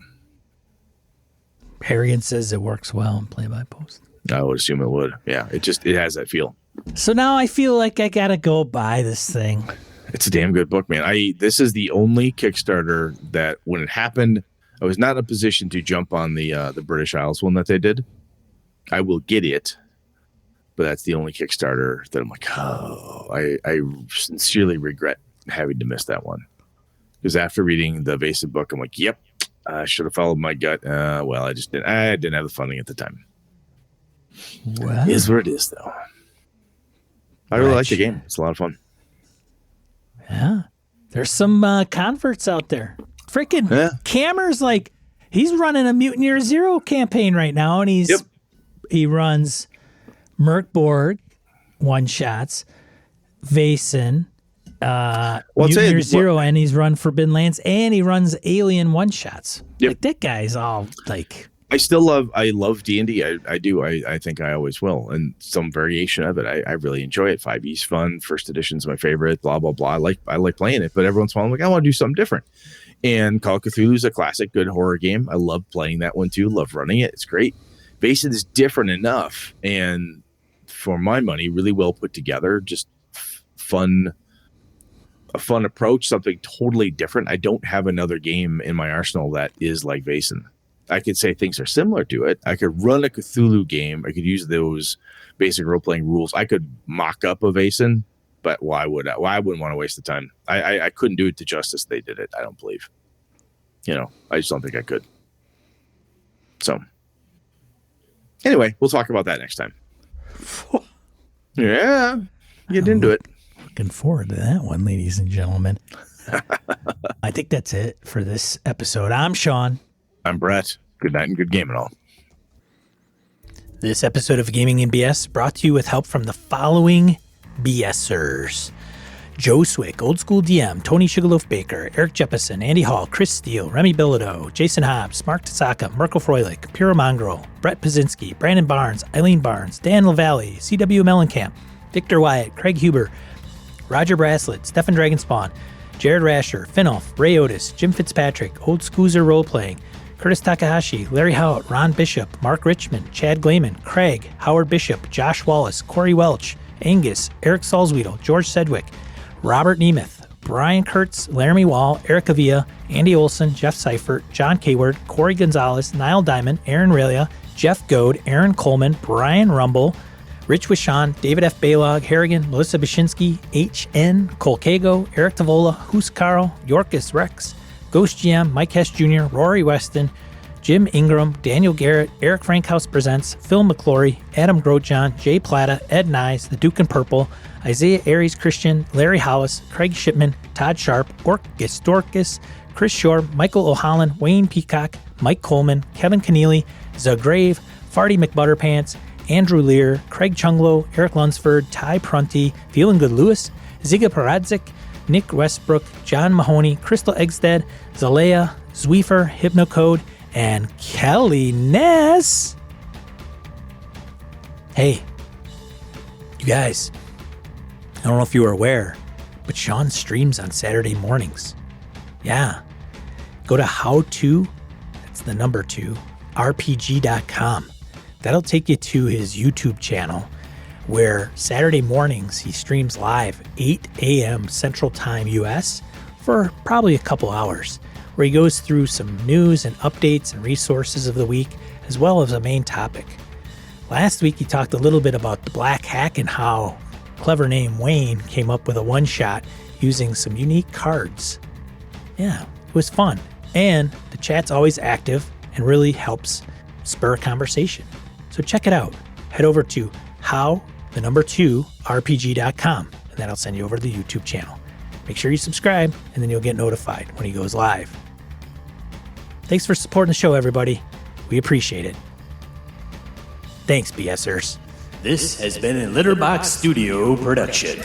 Harrigan says it works well in play-by-post. I would assume it would. Yeah, it has that feel. So now I feel like I got to go buy this thing. It's a damn good book, man. This is the only Kickstarter that when it happened, I was not in a position to jump on the British Isles one that they did. I will get it, but that's the only Kickstarter that I'm like, I sincerely regret having to miss that one. Because after reading the Vaesen book, I'm like, yep, I should have followed my gut. Well, I just didn't. I didn't have the funding at the time. Well, it is what it is, though. I really like the game. It's a lot of fun. Yeah. There's some converts out there. Freaking Kammer's like, he's running a Mutineer Zero campaign right now, and he runs Merkborg one-shots, Vaesen, Mutineer Zero, and he's run Forbidden Lands, and he runs Alien one-shots. Yep. Like, that guy's all like... I love D&D. I do. I think I always will. And some variation of it. I really enjoy it. 5e's fun. First edition's my favorite, blah, blah, blah. I like playing it, but every once in a while I'm like, I want to do something different. And Call of Cthulhu is a classic, good horror game. I love playing that one too. Love running it. It's great. Vaesen is different enough, and for my money, really well put together. Just fun, a fun approach, something totally different. I don't have another game in my arsenal that is like Vaesen. I could say things are similar to it. I could run a Cthulhu game. I could use those basic role-playing rules. I could mock up a Vaesen, but why would I? Why I wouldn't want to waste the time. I couldn't do it to justice they did it. I don't believe. I just don't think I could. So, anyway, we'll talk about that next time. Yeah, get into it. Looking forward to that one, ladies and gentlemen. I think that's it for this episode. I'm Sean. I'm Brett. Good night and good game and all. This episode of Gaming in BS brought to you with help from the following BSers. Joe Swick, Old School DM, Tony Sugarloaf Baker, Eric Jeppesen, Andy Hall, Chris Steele, Remy Bilodeau, Jason Hobbs, Mark Tasaka, Mirko Froelich, Piro Mongrel, Brett Pazinski, Brandon Barnes, Eileen Barnes, Dan LaValle, CW Mellencamp, Victor Wyatt, Craig Huber, Roger Braslett, Stefan Dragonspawn, Jared Rasher, Finolf, Ray Otis, Jim Fitzpatrick, Old Scoozer Roleplaying, Curtis Takahashi, Larry Howitt, Ron Bishop, Mark Richmond, Chad Glayman, Craig, Howard Bishop, Josh Wallace, Corey Welch, Angus, Eric Salzwedel, George Sedgwick, Robert Nemeth, Brian Kurtz, Laramie Wall, Eric Avia, Andy Olson, Jeff Seifert, John Kayward, Corey Gonzalez, Niall Diamond, Aaron Relia, Jeff Goad, Aaron Coleman, Brian Rumble, Rich Wishan, David F. Baylog, Harrigan, Melissa Bashinsky, H.N., Cole Kago, Eric Tavola, Hoos Carl, Yorkus Rex, Ghost GM, Mike Hess Jr., Rory Weston, Jim Ingram, Daniel Garrett, Eric Frankhouse Presents, Phil McClory, Adam Grosjean, Jay Plata, Ed Nyes, The Duke in Purple, Isaiah Aries Christian, Larry Hollis, Craig Shipman, Todd Sharp, Orcus Dorcas, Chris Shore, Michael O'Holland, Wayne Peacock, Mike Coleman, Kevin Keneally, Zagrave, Farty McButterpants, Andrew Lear, Craig Chunglo, Eric Lunsford, Ty Prunty, Feeling Good Lewis, Ziga Paradzik, Nick Westbrook, John Mahoney, Crystal Eggstead, Zalea, Zwiefer, Hypnocode, and Kelly Ness. Hey, you guys, I don't know if you were aware, but Sean streams on Saturday mornings. Yeah. Go to that's the number 2, RPG.com. That'll take you to his YouTube channel, where Saturday mornings he streams live 8 a.m. Central Time US for probably a couple hours, where he goes through some news and updates and resources of the week, as well as a main topic. Last week he talked a little bit about the Black Hack and how clever name Wayne came up with a one-shot using some unique cards. Yeah, it was fun. And the chat's always active and really helps spur a conversation. So check it out. Head over to RPG.com, and that'll send you over to the YouTube channel. Make sure you subscribe, and then you'll get notified when he goes live. Thanks for supporting the show, everybody. We appreciate it. Thanks, BSers. This has been a Litterbox Studio production.